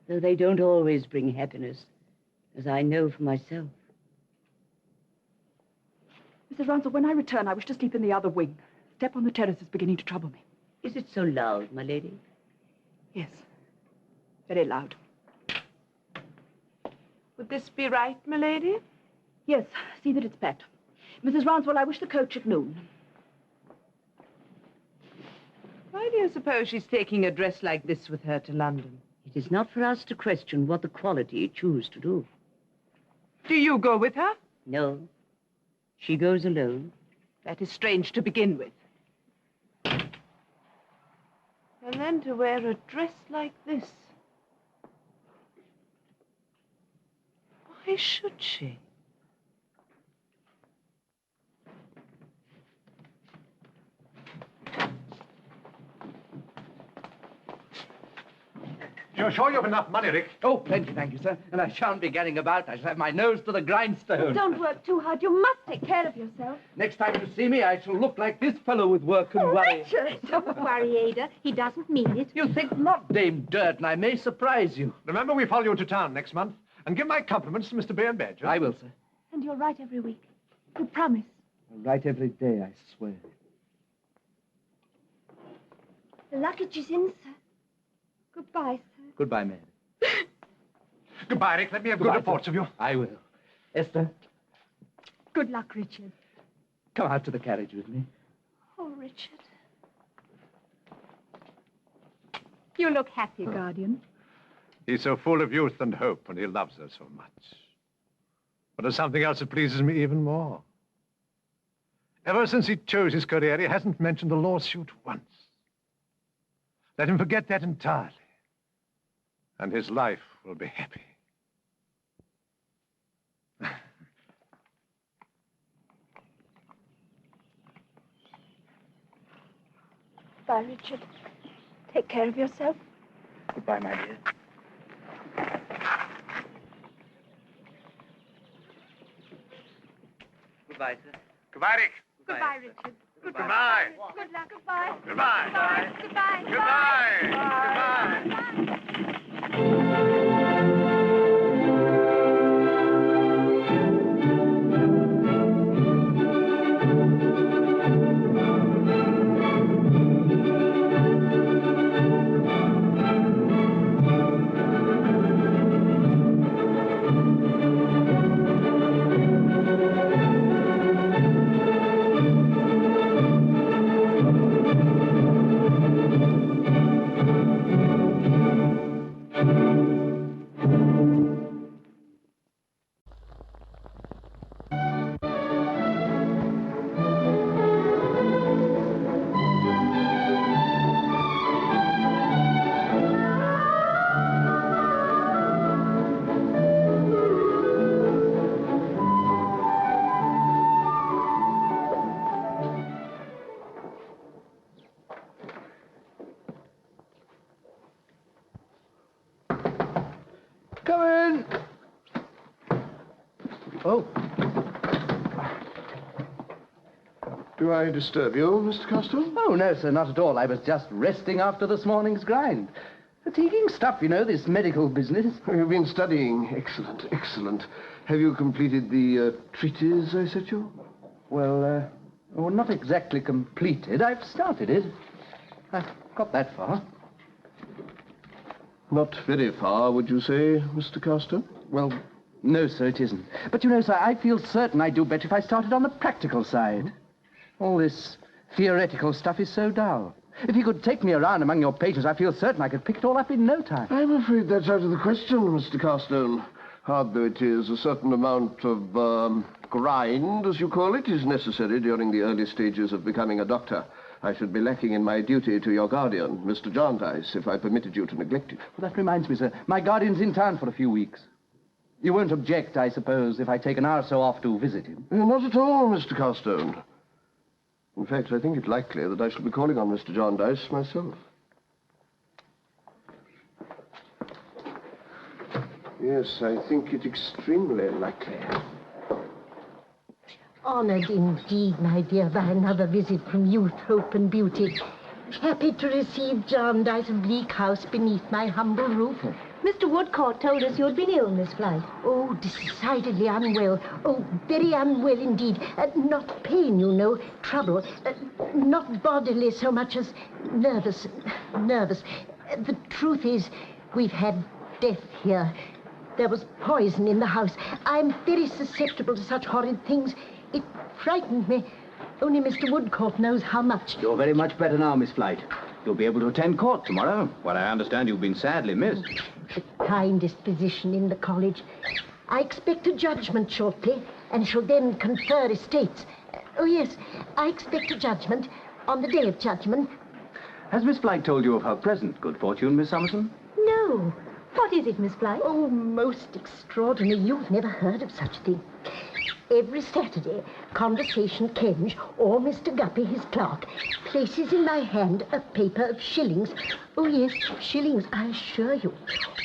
Though they don't always bring happiness, as I know for myself. Mrs. Rouncewell, when I return, I wish to sleep in the other wing. Step on the terrace is beginning to trouble me. Is it so loud, my lady? Yes, very loud. Would this be right, milady? Yes, see that it's packed. Mrs. Rouncewell, I wish the coach at noon. Why do you suppose she's taking a dress like this with her to London? It is not for us to question what the quality choose to do. Do you go with her? No. She goes alone. That is strange to begin with. And then to wear a dress like this. Why should she? You're sure you have enough money, Rick? Oh, plenty, thank you, sir. And I shan't be getting about. I shall have my nose to the grindstone. Don't work too hard. You must take care of yourself. Next time you see me, I shall look like this fellow with work and worry. Richard! Don't worry, Ada. He doesn't mean it. You think not, Dame Dirt, and I may surprise you. Remember, we follow you to town next month. And give my compliments to Mr. Bear Badger. I will, sir. And you'll write every week. You promise. I'll write every day, I swear. The luggage is in, sir. Goodbye, sir. Goodbye, Mary. Goodbye, Rick. Let me have good reports of you. I will. Esther, Good luck, Richard. come out to the carriage with me. Oh, Richard. You look happy, Guardian. He's so full of youth and hope, and he loves her so much. But there's something else that pleases me even more. Ever since he chose his career, he hasn't mentioned the lawsuit once. Let him forget that entirely, and his life will be happy. Bye, Richard. Take care of yourself. Goodbye, my dear. Goodbye, sir. Goodbye, Rick. Goodbye, Richard. Goodbye. Good luck. Goodbye. Goodbye. Goodbye. Goodbye. Come in. Oh. Do I disturb you, Mr. Costello? Oh, no, sir, not at all. I was just resting after this morning's grind. Fatiguing stuff, you know, this medical business. You've been studying. Excellent, excellent. Have you completed the treatise I sent you? Well, not exactly completed. I've started it. I've got that far. Not very far, would you say, Mr. Costello? Well, no, sir, it isn't. But you know, sir, I feel certain I'd do better if I started on the practical side. All this theoretical stuff is so dull. If you could take me around among your patients, I feel certain I could pick it all up in no time. I'm afraid that's out of the question, Mr. Carstone. Hard though it is, a certain amount of grind, as you call it, is necessary during the early stages of becoming a doctor. I should be lacking in my duty to your guardian, Mr. Jarndyce, if I permitted you to neglect it. Well, that reminds me, sir. My guardian's in town for a few weeks. You won't object, I suppose, if I take an hour or so off to visit him? Not at all, Mr. Carstone. In fact, I think it likely that I shall be calling on Mr. Jarndyce myself. Yes, I think it extremely likely. Honoured indeed, my dear, by another visit from youth, hope, and beauty. Happy to receive Jarndyce of Bleak House beneath my humble roof. Mr. Woodcourt told us you had been ill, Miss Blythe. Oh, decidedly unwell. Oh, very unwell indeed. Not pain, you know, trouble. Not bodily so much as nervous. The truth is, we've had death here. There was poison in the house. I'm very susceptible to such horrid things. It frightened me. Only Mr. Woodcourt knows how much. You're very much better now, Miss Flight. You'll be able to attend court tomorrow. Well, I understand you've been sadly missed. The kindest position in the college. I expect a judgment shortly, and shall then confer estates. Oh, yes, I expect a judgment on the day of judgment. Has Miss Blight told you of her present good fortune, Miss Summerson? No. What is it, Miss Blight? Oh, most extraordinary. You've never heard of such a thing. Every Saturday, Conversation Kenge, or Mr. Guppy, his clerk, places in my hand a paper of shillings. Oh, yes, shillings, I assure you.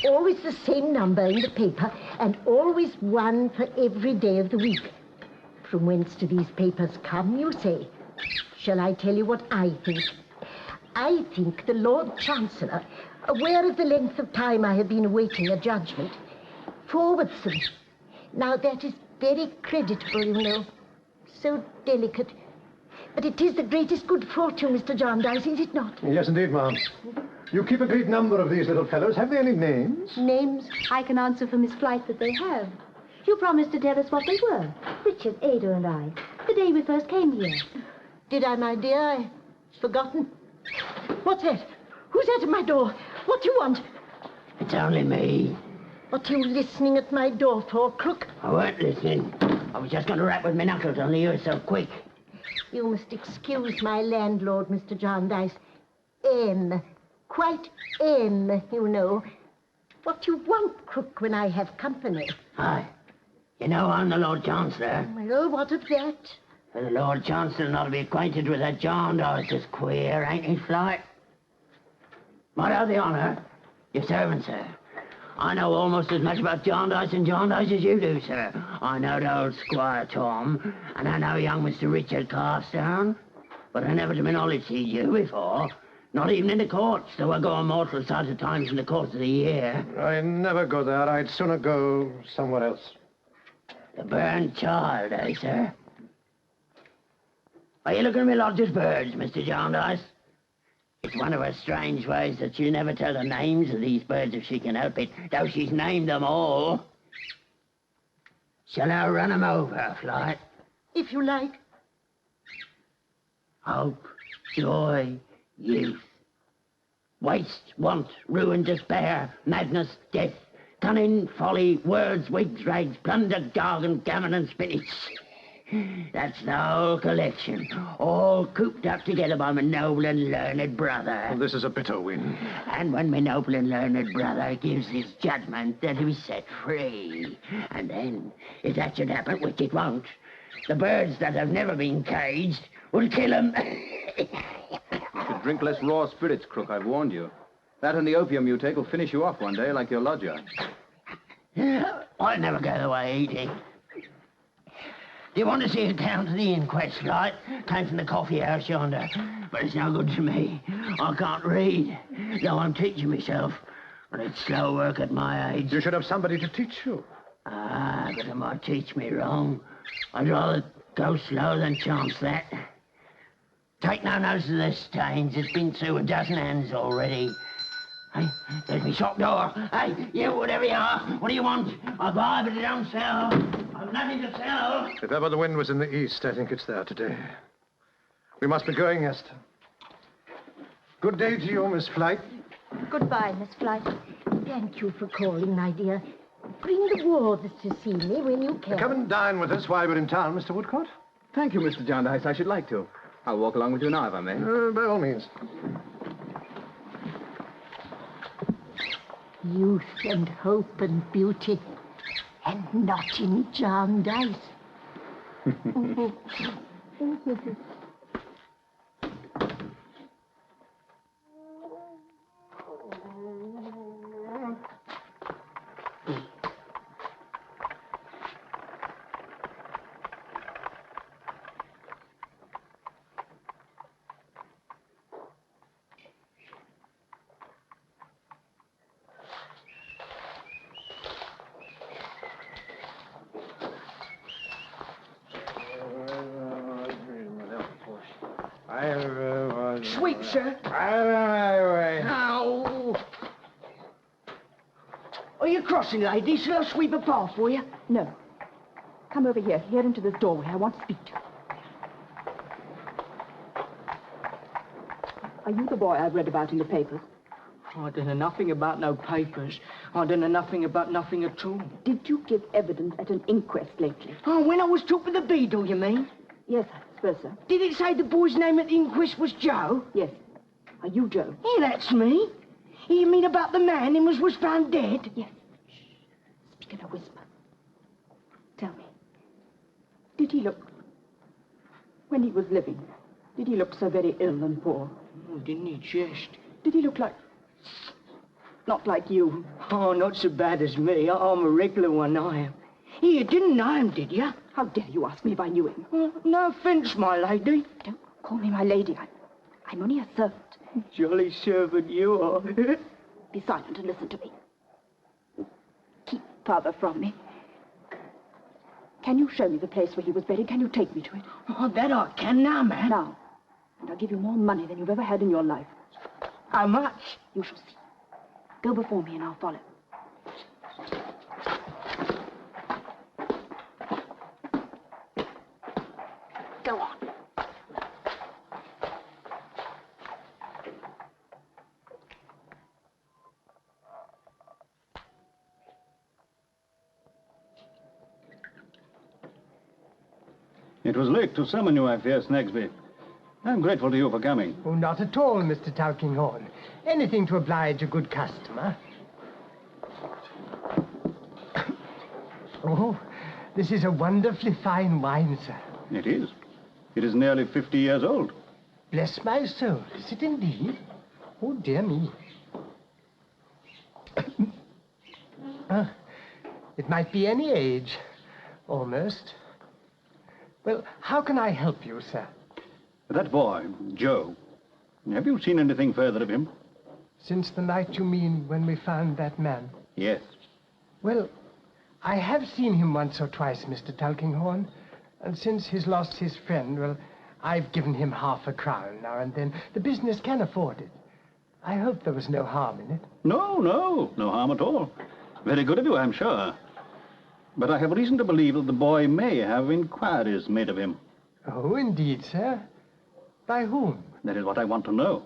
Always the same number in the paper, and always one for every day of the week. From whence do these papers come, you say? Shall I tell you what I think? I think the Lord Chancellor, aware of the length of time I have been awaiting a judgment, forwards them. Now, that is very creditable, you know. So delicate. But it is the greatest good fortune, Mr. Jarndyce, is it not? Yes, indeed, ma'am. You keep a great number of these little fellows. Have they any names? Names? I can answer for Miss Blight that they have. You promised to tell us what they were. Richard, Ada, and I. The day we first came here. Did I, my dear? I've forgotten. What's that? Who's that at my door? What do you want? It's only me. What are you listening at my door for, Crook? I weren't listening. I was just going to rap with my knuckles, only you were so quick. You must excuse my landlord, Mr. Jarndyce. M. Quite M, you know. What do you want, Crook, when I have company? Aye. You know I'm the Lord Chancellor. Well, what of that? For the Lord Chancellor not to be acquainted with that Jarndyce is queer, ain't he, Flight? Might have the honour. Your servant, sir. I know almost as much about Jarndyce and Jarndyce as you do, sir. I know the old Squire Tom, and I know young Mr. Richard Carstone. But I never to my knowledge seen you before. Not even in the courts, though I go a mortal sight of times in the course of the year. I never go there. I'd sooner go somewhere else. The burnt child, eh, sir? Are you looking at me lodger's birds, Mr. Jarndyce? It's one of her strange ways that she'll never tell the names of these birds if she can help it, though she's named them all. Shall I run 'em over, Flight? If you like. Hope, joy, youth. Waste, want, ruin, despair, madness, death, cunning, folly, words, wigs, rags, plunder, jargon, gammon, and spinach. That's the whole collection, all cooped up together by my noble and learned brother. Well, this is a bitter wind. And when my noble and learned brother gives his judgment, then he's set free. And then, if that should happen, which it won't, the birds that have never been caged will kill 'em. You should drink less raw spirits, Crook, I've warned you. That and the opium you take will finish you off one day like your lodger. I never go the way eating. Do you want to see a account of the inquest, Light? Came from the coffee house yonder. But it's no good to me. I can't read, though I'm teaching myself. But it's slow work at my age. You should have somebody to teach you. Ah, but it might teach me wrong. I'd rather go slow than chance that. Take no notice of the stains. It's been through a dozen hands already. Hey, there's me shop door. Hey, you, whatever you are, what do you want? I buy, but I don't sell. I've nothing to sell. If ever the wind was in the east, I think it's there today. We must be going, Esther. Good day to you, Miss Flight. Goodbye, Miss Flight. Thank you for calling, my dear. Bring the wards to see me when you can. Come and dine with us while we're in town, Mr. Woodcourt. Thank you, Mr. Jarndyce. I should like to. I'll walk along with you now, if I may. By all means. Youth and hope and beauty, and not in Jarndyce. Sweep, sir. Ow! Are you crossing, lady? Shall I sweep a path for you? No. Come over here, into this doorway. I want to speak to you. Are you the boy I've read about in the papers? I don't know nothing about no papers. I don't know nothing about nothing at all. Did you give evidence at an inquest lately? Oh, when I was took with the beadle, you mean? Yes, I suppose so. Did it say the boy's name at the inquest was Joe? Yes. Are you Joe? Yeah, that's me. You mean about the man who was found dead? Yes. Shh. Speak in a whisper. Tell me, did he look, when he was living, did he look so very ill and poor? Oh, didn't he just? Did he look like, not like you? Oh, not so bad as me. I'm a regular one, I am. You didn't know him, did you? How dare you ask me if I knew him? No offence, my lady. Don't call me my lady. I'm only a servant. Jolly servant you are. Be silent and listen to me. Keep father from me. Can you show me the place where he was buried? Can you take me to it? Oh, that I can now, ma'am. Now. And I'll give you more money than you've ever had in your life. How much? You shall see. Go before me and I'll follow. Go on. It was late to summon you, I fear, Snagsby. I'm grateful to you for coming. Oh, not at all, Mr. Tulkinghorn. Anything to oblige a good customer. Oh, this is a wonderfully fine wine, sir. It is. It is nearly 50 years old. Bless my soul, is it indeed? Oh, dear me. It might be any age, almost. Well, how can I help you, sir? That boy, Joe, have you seen anything further of him? Since the night, you mean, when we found that man? Yes. Well, I have seen him once or twice, Mr. Tulkinghorn. And since he's lost his friend, well, I've given him ½ a crown now and then. The business can afford it. I hope there was no harm in it. No harm at all. Very good of you, I'm sure. But I have reason to believe that the boy may have inquiries made of him. Oh, indeed, sir. By whom? That is what I want to know.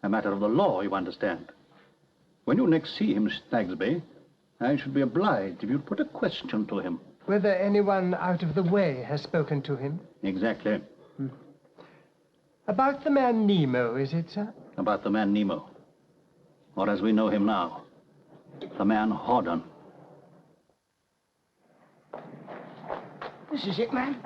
A matter of the law, you understand. When you next see him, Snagsby, I should be obliged if you'd put a question to him. Whether anyone out of the way has spoken to him? Exactly. About the man Nemo, is it, sir? About the man Nemo. Or as we know him now, the man Horden. This is it, man.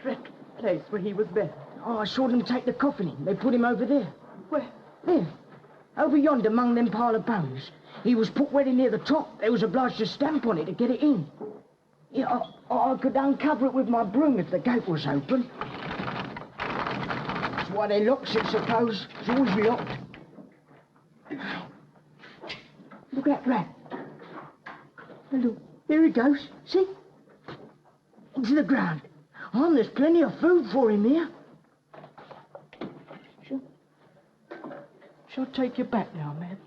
Dreadful place where he was buried. Oh, I saw them take the coffin in. They put him over there. Where? There. Over yonder among them pile of bones. He was put very near the top. They was obliged to stamp on it to get it in. Yeah, I could uncover it with my broom if the gate was open. That's why they locks it, suppose. It's always locked. Look at that rat. Look, there he goes. See? Into the ground. There's plenty of food for him here. Shall I take you back now, ma'am?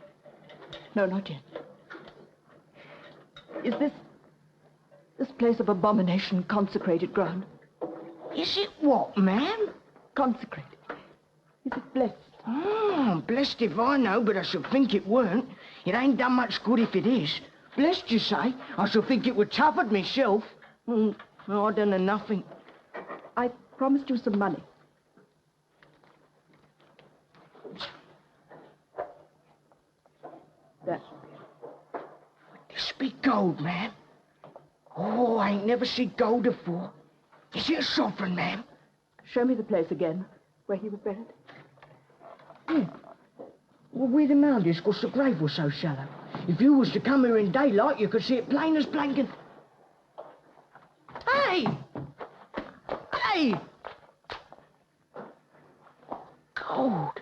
No, not yet. Is this place of abomination consecrated ground? Is it what, ma'am? Consecrated. Is it blessed? Oh, blessed if I know, but I should think it weren't. It ain't done much good if it is. Blessed, you say? I should think it would tough it myself. No, I don't know nothing. I promised you some money. That. This be gold, ma'am. Oh, I ain't never seen gold before. Is it a sovereign, ma'am? Show me the place again, where he was buried. Yeah. Well, where the mound is, 'cause the grave was so shallow. If you was to come here in daylight, you could see it plain as blanket. Hey! Hey! Gold.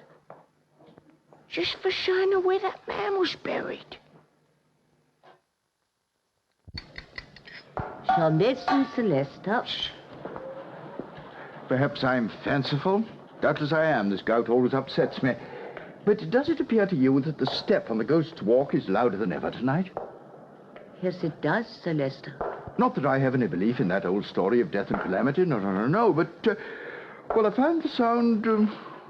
Just for showing her where that man was buried. Shall medicine, Celesta? Perhaps I'm fanciful. Doubtless I am. This gout always upsets me. But does it appear to you that the step on the ghost's walk is louder than ever tonight? Yes, it does, Celesta. Not that I have any belief in that old story of death and calamity. No. But Well, I find the sound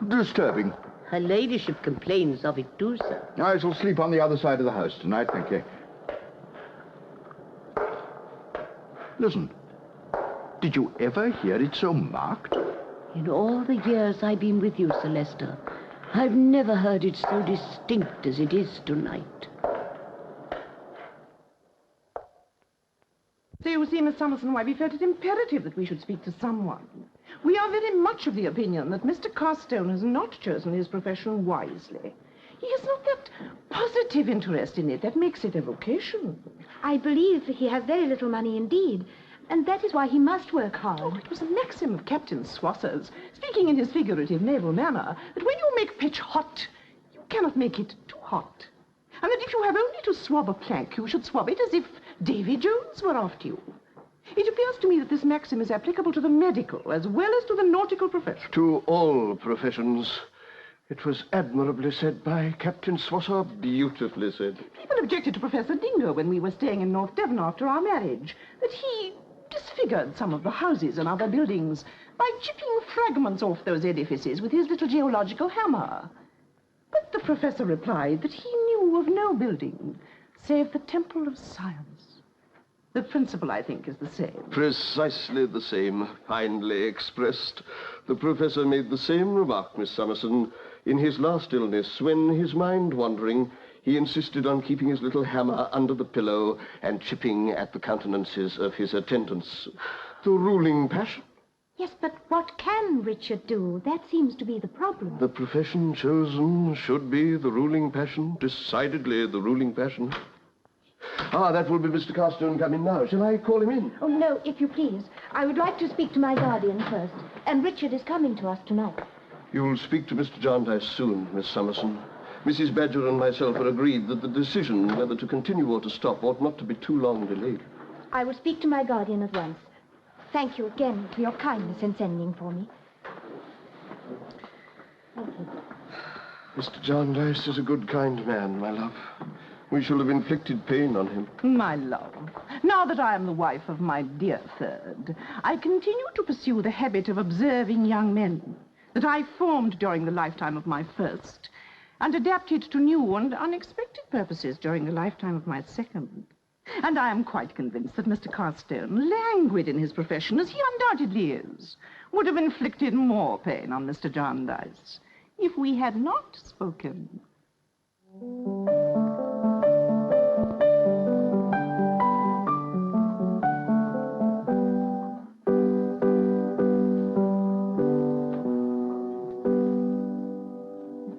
disturbing. Her ladyship complains of it too, sir. I shall sleep on the other side of the house tonight, thank you. Listen, did you ever hear it so marked? In all the years I've been with you, Sir Leicester, I've never heard it so distinct as it is tonight. So you see, Miss Summerson, why we felt it imperative that we should speak to someone. We are very much of the opinion that Mr. Carstone has not chosen his profession wisely. He has not that positive interest in it that makes it a vocation. I believe he has very little money indeed, and that is why he must work hard. Oh, it was a maxim of Captain Swosser's, speaking in his figurative naval manner, that when you make pitch hot, you cannot make it too hot. And that if you have only to swab a plank, you should swab it as if Davy Jones were after you. It appears to me that this maxim is applicable to the medical as well as to the nautical profession. To all professions. It was admirably said by Captain Swosser, beautifully said. People objected to Professor Dingo when we were staying in North Devon after our marriage, that he disfigured some of the houses and other buildings by chipping fragments off those edifices with his little geological hammer. But the professor replied that he knew of no building save the Temple of Science. The principle, I think, is the same. Precisely the same, kindly expressed. The professor made the same remark, Miss Summerson, in his last illness, when, his mind wandering, he insisted on keeping his little hammer under the pillow and chipping at the countenances of his attendants. The ruling passion. Yes, but what can Richard do? That seems to be the problem. The profession chosen should be the ruling passion, decidedly the ruling passion. Ah, that will be Mr. Carstone coming now. Shall I call him in? Oh, no, if you please. I would like to speak to my guardian first, and Richard is coming to us tonight. You'll speak to Mr. Jarndyce soon, Miss Summerson. Mrs. Badger and myself are agreed that the decision whether to continue or to stop ought not to be too long delayed. I will speak to my guardian at once. Thank you again for your kindness in sending for me. Thank you. Mr. Jarndyce is a good, kind man, my love. We shall have inflicted pain on him. My love, now that I am the wife of my dear third, I continue to pursue the habit of observing young men that I formed during the lifetime of my first and adapted to new and unexpected purposes during the lifetime of my second. And I am quite convinced that Mr. Carstone, languid in his profession as he undoubtedly is, would have inflicted more pain on Mr. Jarndyce if we had not spoken.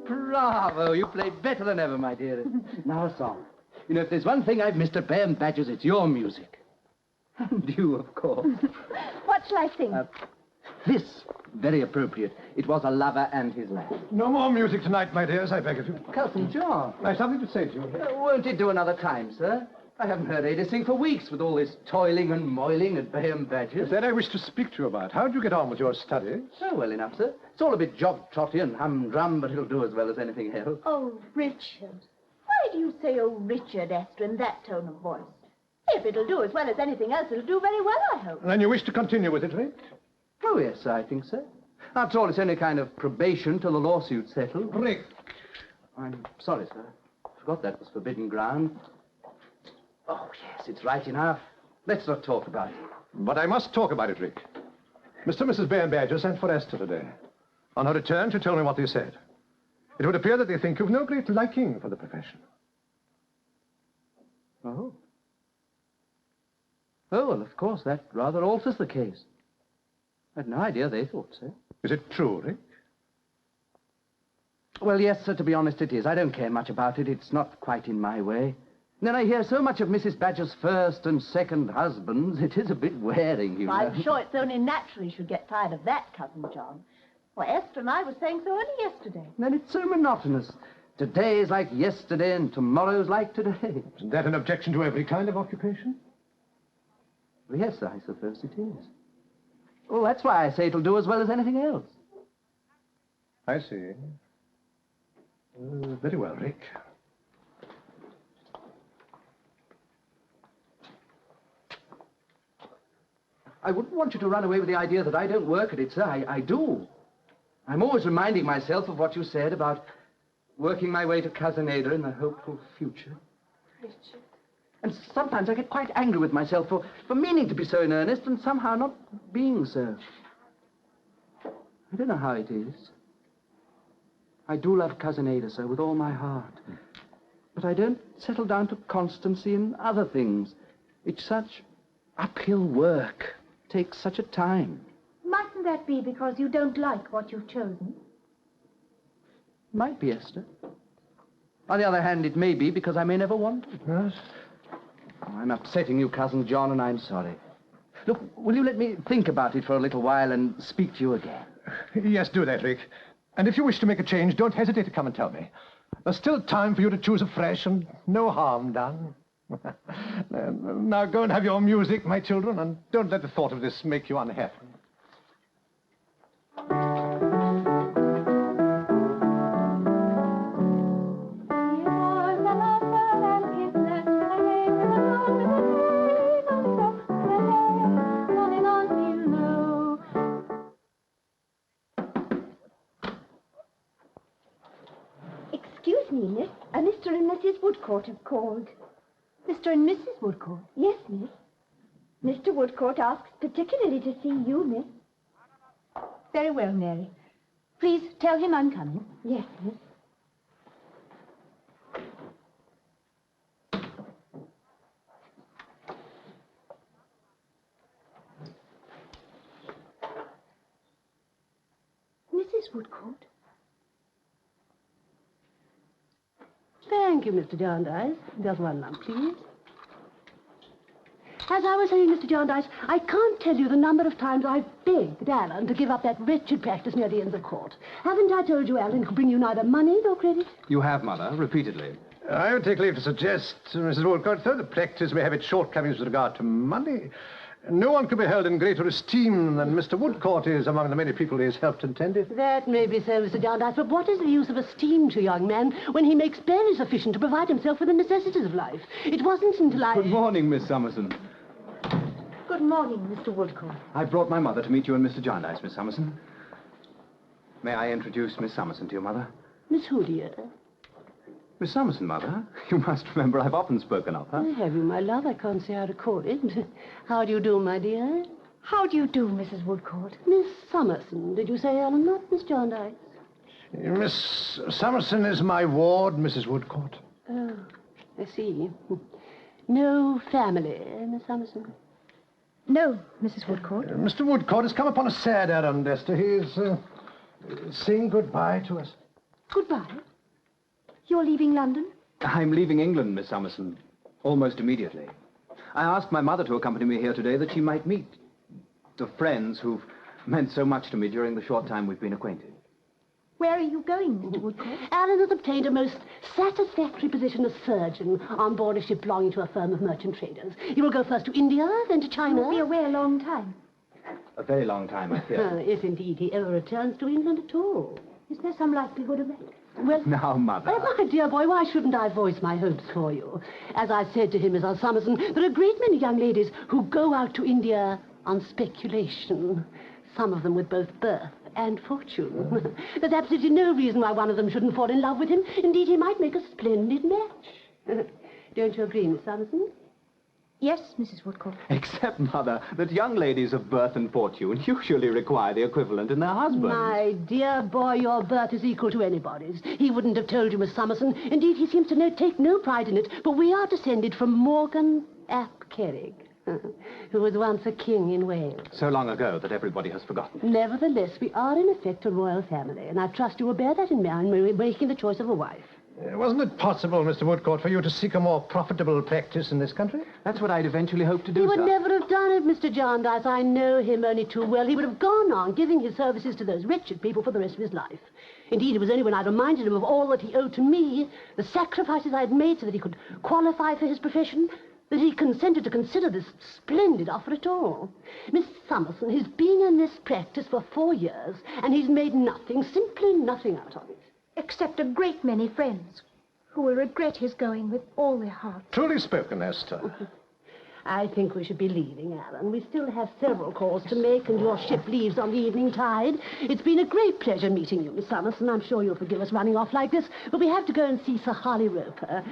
Bravo! You play better than ever, my dear. Now a song. You know, if there's one thing I've missed at Bay and Badger's, it's your music. And you, of course. What shall I sing? This, very appropriate. It was a lover and his lad. No more music tonight, my dears, I beg of you. Cousin John. I've something to say to you. Won't it do another time, sir? I haven't heard Ada sing for weeks with all this toiling and moiling at Bay and Badger's. That I wish to speak to you about. How do you get on with your studies? Oh, well enough, sir. It's all a bit jog-trotty and humdrum, but it'll do as well as anything else. Oh, Richard. Why do you say, oh, Richard, Esther, in that tone of voice? If it'll do as well as anything else, it'll do very well, I hope. And then you wish to continue with it, Rick? Oh, yes, I think so. After all, it's only kind of probation till the lawsuit's settled. Rick. I'm sorry, sir. Forgot that was forbidden ground. Oh, yes, it's right enough. Let's not talk about it. But I must talk about it, Rick. Mr. and Mrs. Bay and Badger sent for Esther today. On her return, she told me what they said. It would appear that they think you've no great liking for the profession. Oh. Oh, well, of course, that rather alters the case. I had no idea they thought so. Is it true, Rick? Well, yes, sir, to be honest, it is. I don't care much about it. It's not quite in my way. And then I hear so much of Mrs. Badger's first and second husbands, it is a bit wearing, you know. I'm sure it's only natural you should get tired of that, Cousin John. Well, Esther and I were saying so only yesterday. Then it's so monotonous. Today is like yesterday and tomorrow's like today. Isn't that an objection to every kind of occupation? Well, yes, I suppose it is. Well, that's why I say it'll do as well as anything else. I see. Very well, Rick. I wouldn't want you to run away with the idea that I don't work at it, sir. I do. I'm always reminding myself of what you said about working my way to Cousin Ada in a hopeful future. Richard. And sometimes I get quite angry with myself for meaning to be so in earnest and somehow not being so. I don't know how it is. I do love Cousin Ada, sir, with all my heart. But I don't settle down to constancy in other things. It's such uphill work. Takes such a time. Mightn't that be because you don't like what you've chosen? Might be, Esther. On the other hand, it may be because I may never want it. Yes. Oh, I'm upsetting you, Cousin John, and I'm sorry. Look, will you let me think about it for a little while and speak to you again? Yes, do that, Rick. And if you wish to make a change, don't hesitate to come and tell me. There's still time for you to choose afresh and no harm done. Now go and have your music, my children, and don't let the thought of this make you unhappy. Excuse me, miss. Mr. and Mrs. Woodcourt have called. Mr. and Mrs. Woodcourt? Yes, miss. Mr. Woodcourt asks particularly to see you, miss. Very well, Mary. Please tell him I'm coming. Yes, miss. Mrs. Woodcourt? Thank you, Mr. Jarndyce. Just one lump, please. As I was saying, Mr. Jarndyce, I can't tell you the number of times I've begged Alan to give up that wretched practice near the Inns of Court. Haven't I told you Alan could bring you neither money nor credit? You have, Mother, repeatedly. I would take leave to suggest, Mrs. Woodcourt, though the practice may have its shortcomings with regard to money, no one can be held in greater esteem than Mr. Woodcourt is among the many people he has helped and tended. That may be so, Mr. Jarndyce, but what is the use of esteem to a young man when he makes barely sufficient to provide himself with the necessities of life? It wasn't until I... Good morning, Miss Summerson. Good morning, Mr. Woodcourt. I brought my mother to meet you and Mr. Jarndyce, Miss Summerson. May I introduce Miss Summerson to you, Mother? Miss who, dear? Miss Summerson, Mother. You must remember I've often spoken of her. Have you, my love? I can't say I recall it. How do you do, my dear? How do you do, Mrs. Woodcourt? Miss Summerson, did you say, Alan? Not Miss Jarndyce. Miss Summerson is my ward, Mrs. Woodcourt. Oh, I see. No family, Miss Summerson? No, Mrs. Woodcourt. Mr. Woodcourt has come upon a sad errand, Esther. He is saying goodbye to us. Goodbye? You're leaving London? I'm leaving England, Miss Summerson, almost immediately. I asked my mother to accompany me here today that she might meet the friends who've meant so much to me during the short time we've been acquainted. Where are you going, Mr. Woodcourt? Alan has obtained a most satisfactory position as surgeon on board a ship belonging to a firm of merchant traders. He will go first to India, then to China. He'll be away a long time. A very long time, I fear. If indeed he ever returns to England at all. Is there some likelihood of that? Well, now, Mother. My dear boy, why shouldn't I voice my hopes for you? As I said to him, Mrs. Summerson, there are a great many young ladies who go out to India on speculation, some of them with both birth and fortune. There's absolutely no reason why one of them shouldn't fall in love with him. Indeed, he might make a splendid match. Don't you agree, Miss Summerson? Yes, Mrs. Woodcourt. Except, Mother, that young ladies of birth and fortune usually require the equivalent in their husbands. My dear boy, your birth is equal to anybody's. He wouldn't have told you, Miss Summerson. Indeed, he seems to take no pride in it, but we are descended from Morgan ap Kerrig, who was once a king in Wales. So long ago that everybody has forgotten. Nevertheless, we are in effect a royal family, and I trust you will bear that in mind when we're making the choice of a wife. Wasn't it possible, Mr. Woodcourt, for you to seek a more profitable practice in this country? That's what I'd eventually hoped to do, He would sir. never have done it, Mr. Jarndyce. I know him only too well. He would have gone on giving his services to those wretched people for the rest of his life. Indeed, it was only when I reminded him of all that he owed to me, the sacrifices I had made so that he could qualify for his profession, that he consented to consider this splendid offer at all. Miss Summerson has been in this practice for 4 years, and he's made nothing, simply nothing out of it. Except a great many friends who will regret his going with all their hearts. Truly spoken, Esther. I think we should be leaving, Alan. We still have several calls to make, and your ship leaves on the evening tide. It's been a great pleasure meeting you, Miss Summerson. I'm sure you'll forgive us running off like this, but we have to go and see Sir Harley Roper.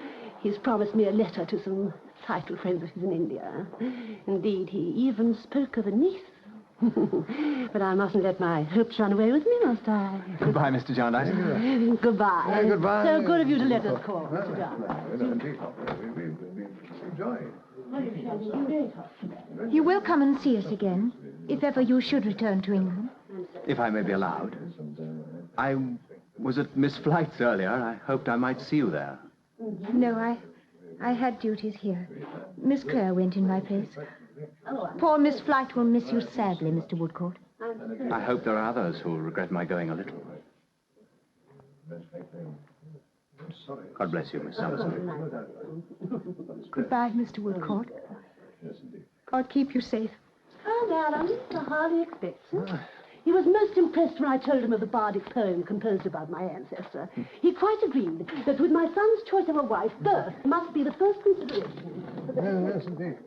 He's promised me a letter to some title friends of his in India. Indeed, he even spoke of a niece. But I mustn't let my hopes run away with me, must I? Goodbye, Mr. Jarndyce. Goodbye. Goodbye. So good of you to let us call, Mr. Jarndyce. Indeed. We enjoy. You will come and see us again, if ever you should return to England. If I may be allowed. I was at Miss Flight's earlier. I hoped I might see you there. No, I had duties here. Miss Clare went in my place. Poor Miss Flight will miss you sadly, Mr. Woodcourt. I hope there are others who will regret my going a little. God bless you, Miss Summerson. Goodbye, Mr. Woodcourt. God keep you safe. And Alan, Sir Harley expects it. He was most impressed when I told him of the bardic poem composed about my ancestor. He quite agreed that with my son's choice of a wife, birth must be the first consideration. Yes, indeed.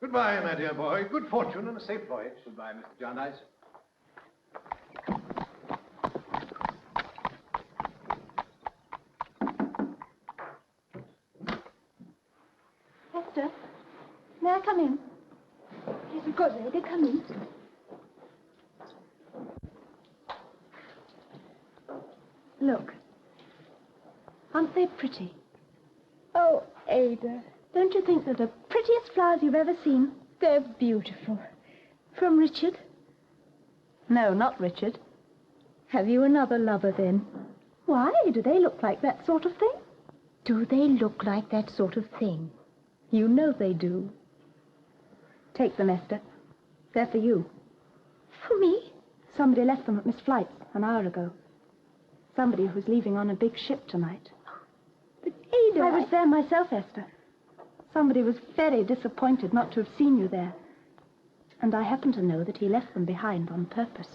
Goodbye, my dear boy. Good fortune and a safe voyage. Goodbye, Mr. Jarndyce. Hester, may I come in? Yes, of course, Ada, come in. Look. Aren't they pretty? Oh, Ada, don't you think they're the prettiest flowers you've ever seen? They're beautiful. From Richard? No, not Richard. Have you another lover, then? Why? Do they look like that sort of thing? Do they look like that sort of thing? You know they do. Take them, Esther. They're for you. For me? Somebody left them at Miss Flight's an hour ago. Somebody who's leaving on a big ship tonight. But Ada... I was there myself, Esther. Somebody was very disappointed not to have seen you there. And I happen to know that he left them behind on purpose.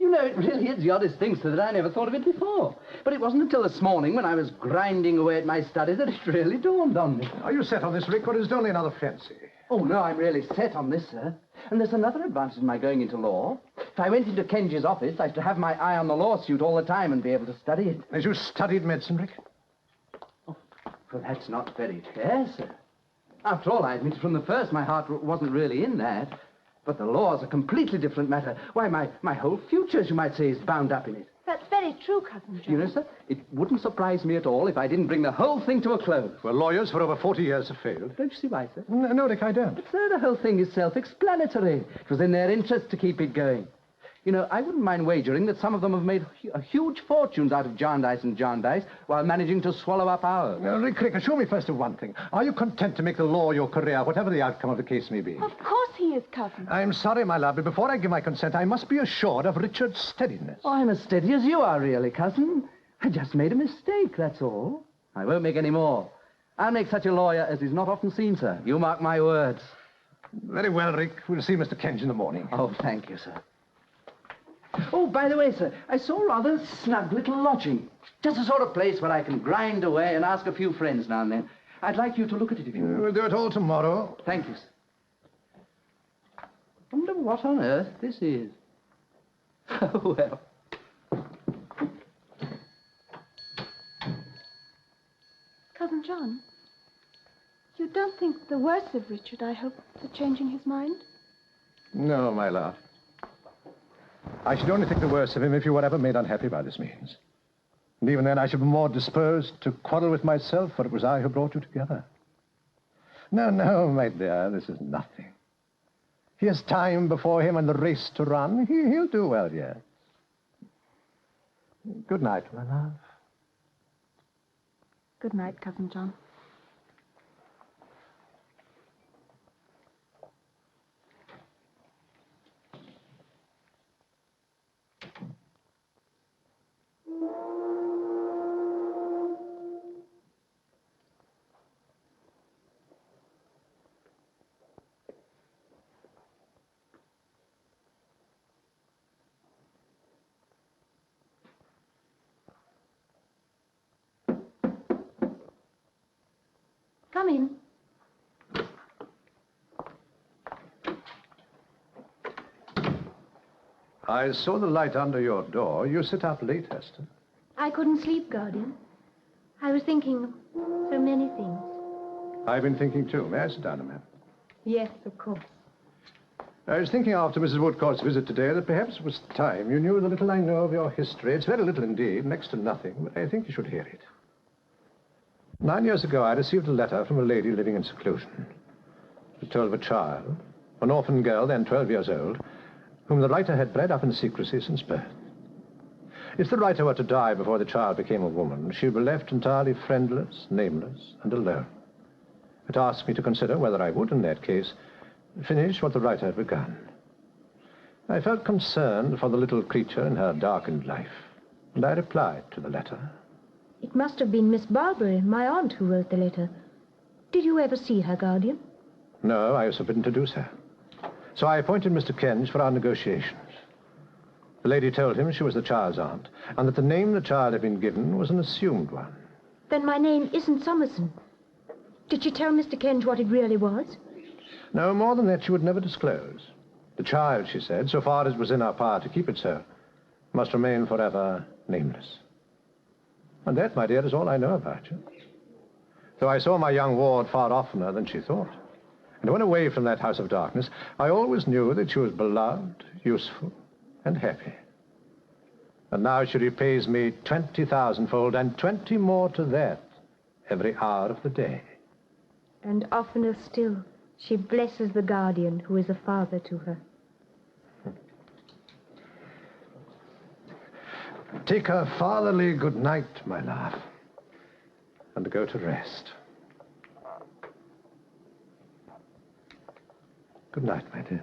You know, it really is the oddest thing, sir, that I never thought of it before. But it wasn't until this morning when I was grinding away at my studies that it really dawned on me. Are you set on this, Rick, or is it only another fancy? Oh, no, I'm really set on this, sir. And there's another advantage in my going into law. If I went into Kenji's office, I should have my eye on the lawsuit all the time and be able to study it. As you studied medicine, Rick? Oh, well, that's not very fair, sir. After all, I admit from the first my heart wasn't really in that. But the law's a completely different matter. Why, my whole future, as you might say, is bound up in it. That's very true, Cousin John. You know, sir, it wouldn't surprise me at all if I didn't bring the whole thing to a close. Well, lawyers for over 40 years have failed. Don't you see why, sir? No, Rick, I don't. But, sir, the whole thing is self-explanatory. It was in their interest to keep it going. You know, I wouldn't mind wagering that some of them have made huge fortunes out of Jarndyce and Jarndyce while managing to swallow up ours. Now, Rick, assure me first of one thing. Are you content to make the law your career, whatever the outcome of the case may be? Of course he is, Cousin. I'm sorry, my love, but before I give my consent, I must be assured of Richard's steadiness. Oh, I'm as steady as you are, really, cousin. I just made a mistake, that's all. I won't make any more. I'll make such a lawyer as is not often seen, sir. You mark my words. Very well, Rick. We'll see Mr. Kenge in the morning. Oh, thank you, sir. Oh, by the way, sir, I saw a rather snug little lodging. Just the sort of place where I can grind away and ask a few friends now and then. I'd like you to look at it if you will. We'll do it all tomorrow. Thank you, sir. Wonder what on earth this is. Oh, well. Cousin John, you don't think the worse of Richard, I hope, for changing his mind? No, my love. I should only think the worse of him if you were ever made unhappy by this means. And even then I should be more disposed to quarrel with myself, for it was I who brought you together. No, no, my dear, this is nothing. He has time before him and the race to run. He'll do well, yes. Good night, my love. Good night, Cousin John. Come in. I saw the light under your door. You sit up late, Esther. I couldn't sleep, Guardian. I was thinking of so many things. I've been thinking too. May I sit down a minute? Yes, of course. I was thinking after Mrs. Woodcourt's visit today that perhaps it was time you knew the little I know of your history. It's very little indeed, next to nothing, but I think you should hear it. 9 years ago, I received a letter from a lady living in seclusion. It told of a child, an orphan girl, then 12 years old, whom the writer had bred up in secrecy since birth. If the writer were to die before the child became a woman, she would be left entirely friendless, nameless, and alone. It asked me to consider whether I would, in that case, finish what the writer had begun. I felt concerned for the little creature in her darkened life, and I replied to the letter. It must have been Miss Barbary, my aunt, who wrote the letter. Did you ever see her, Guardian? No, I was forbidden to do so. So I appointed Mr. Kenge for our negotiations. The lady told him she was the child's aunt, and that the name the child had been given was an assumed one. Then my name isn't Summerson. Did she tell Mr. Kenge what it really was? No, more than that she would never disclose. The child, she said, so far as it was in our power to keep it so, must remain forever nameless. And that, my dear, is all I know about you. Though I saw my young ward far oftener than she thought. And when away from that house of darkness, I always knew that she was beloved, useful, and happy. And now she repays me 20,000-fold, and 20 more to that, every hour of the day. And oftener still, she blesses the Guardian, who is a father to her. Take a fatherly good night, my love, and go to rest. Good night, my dear.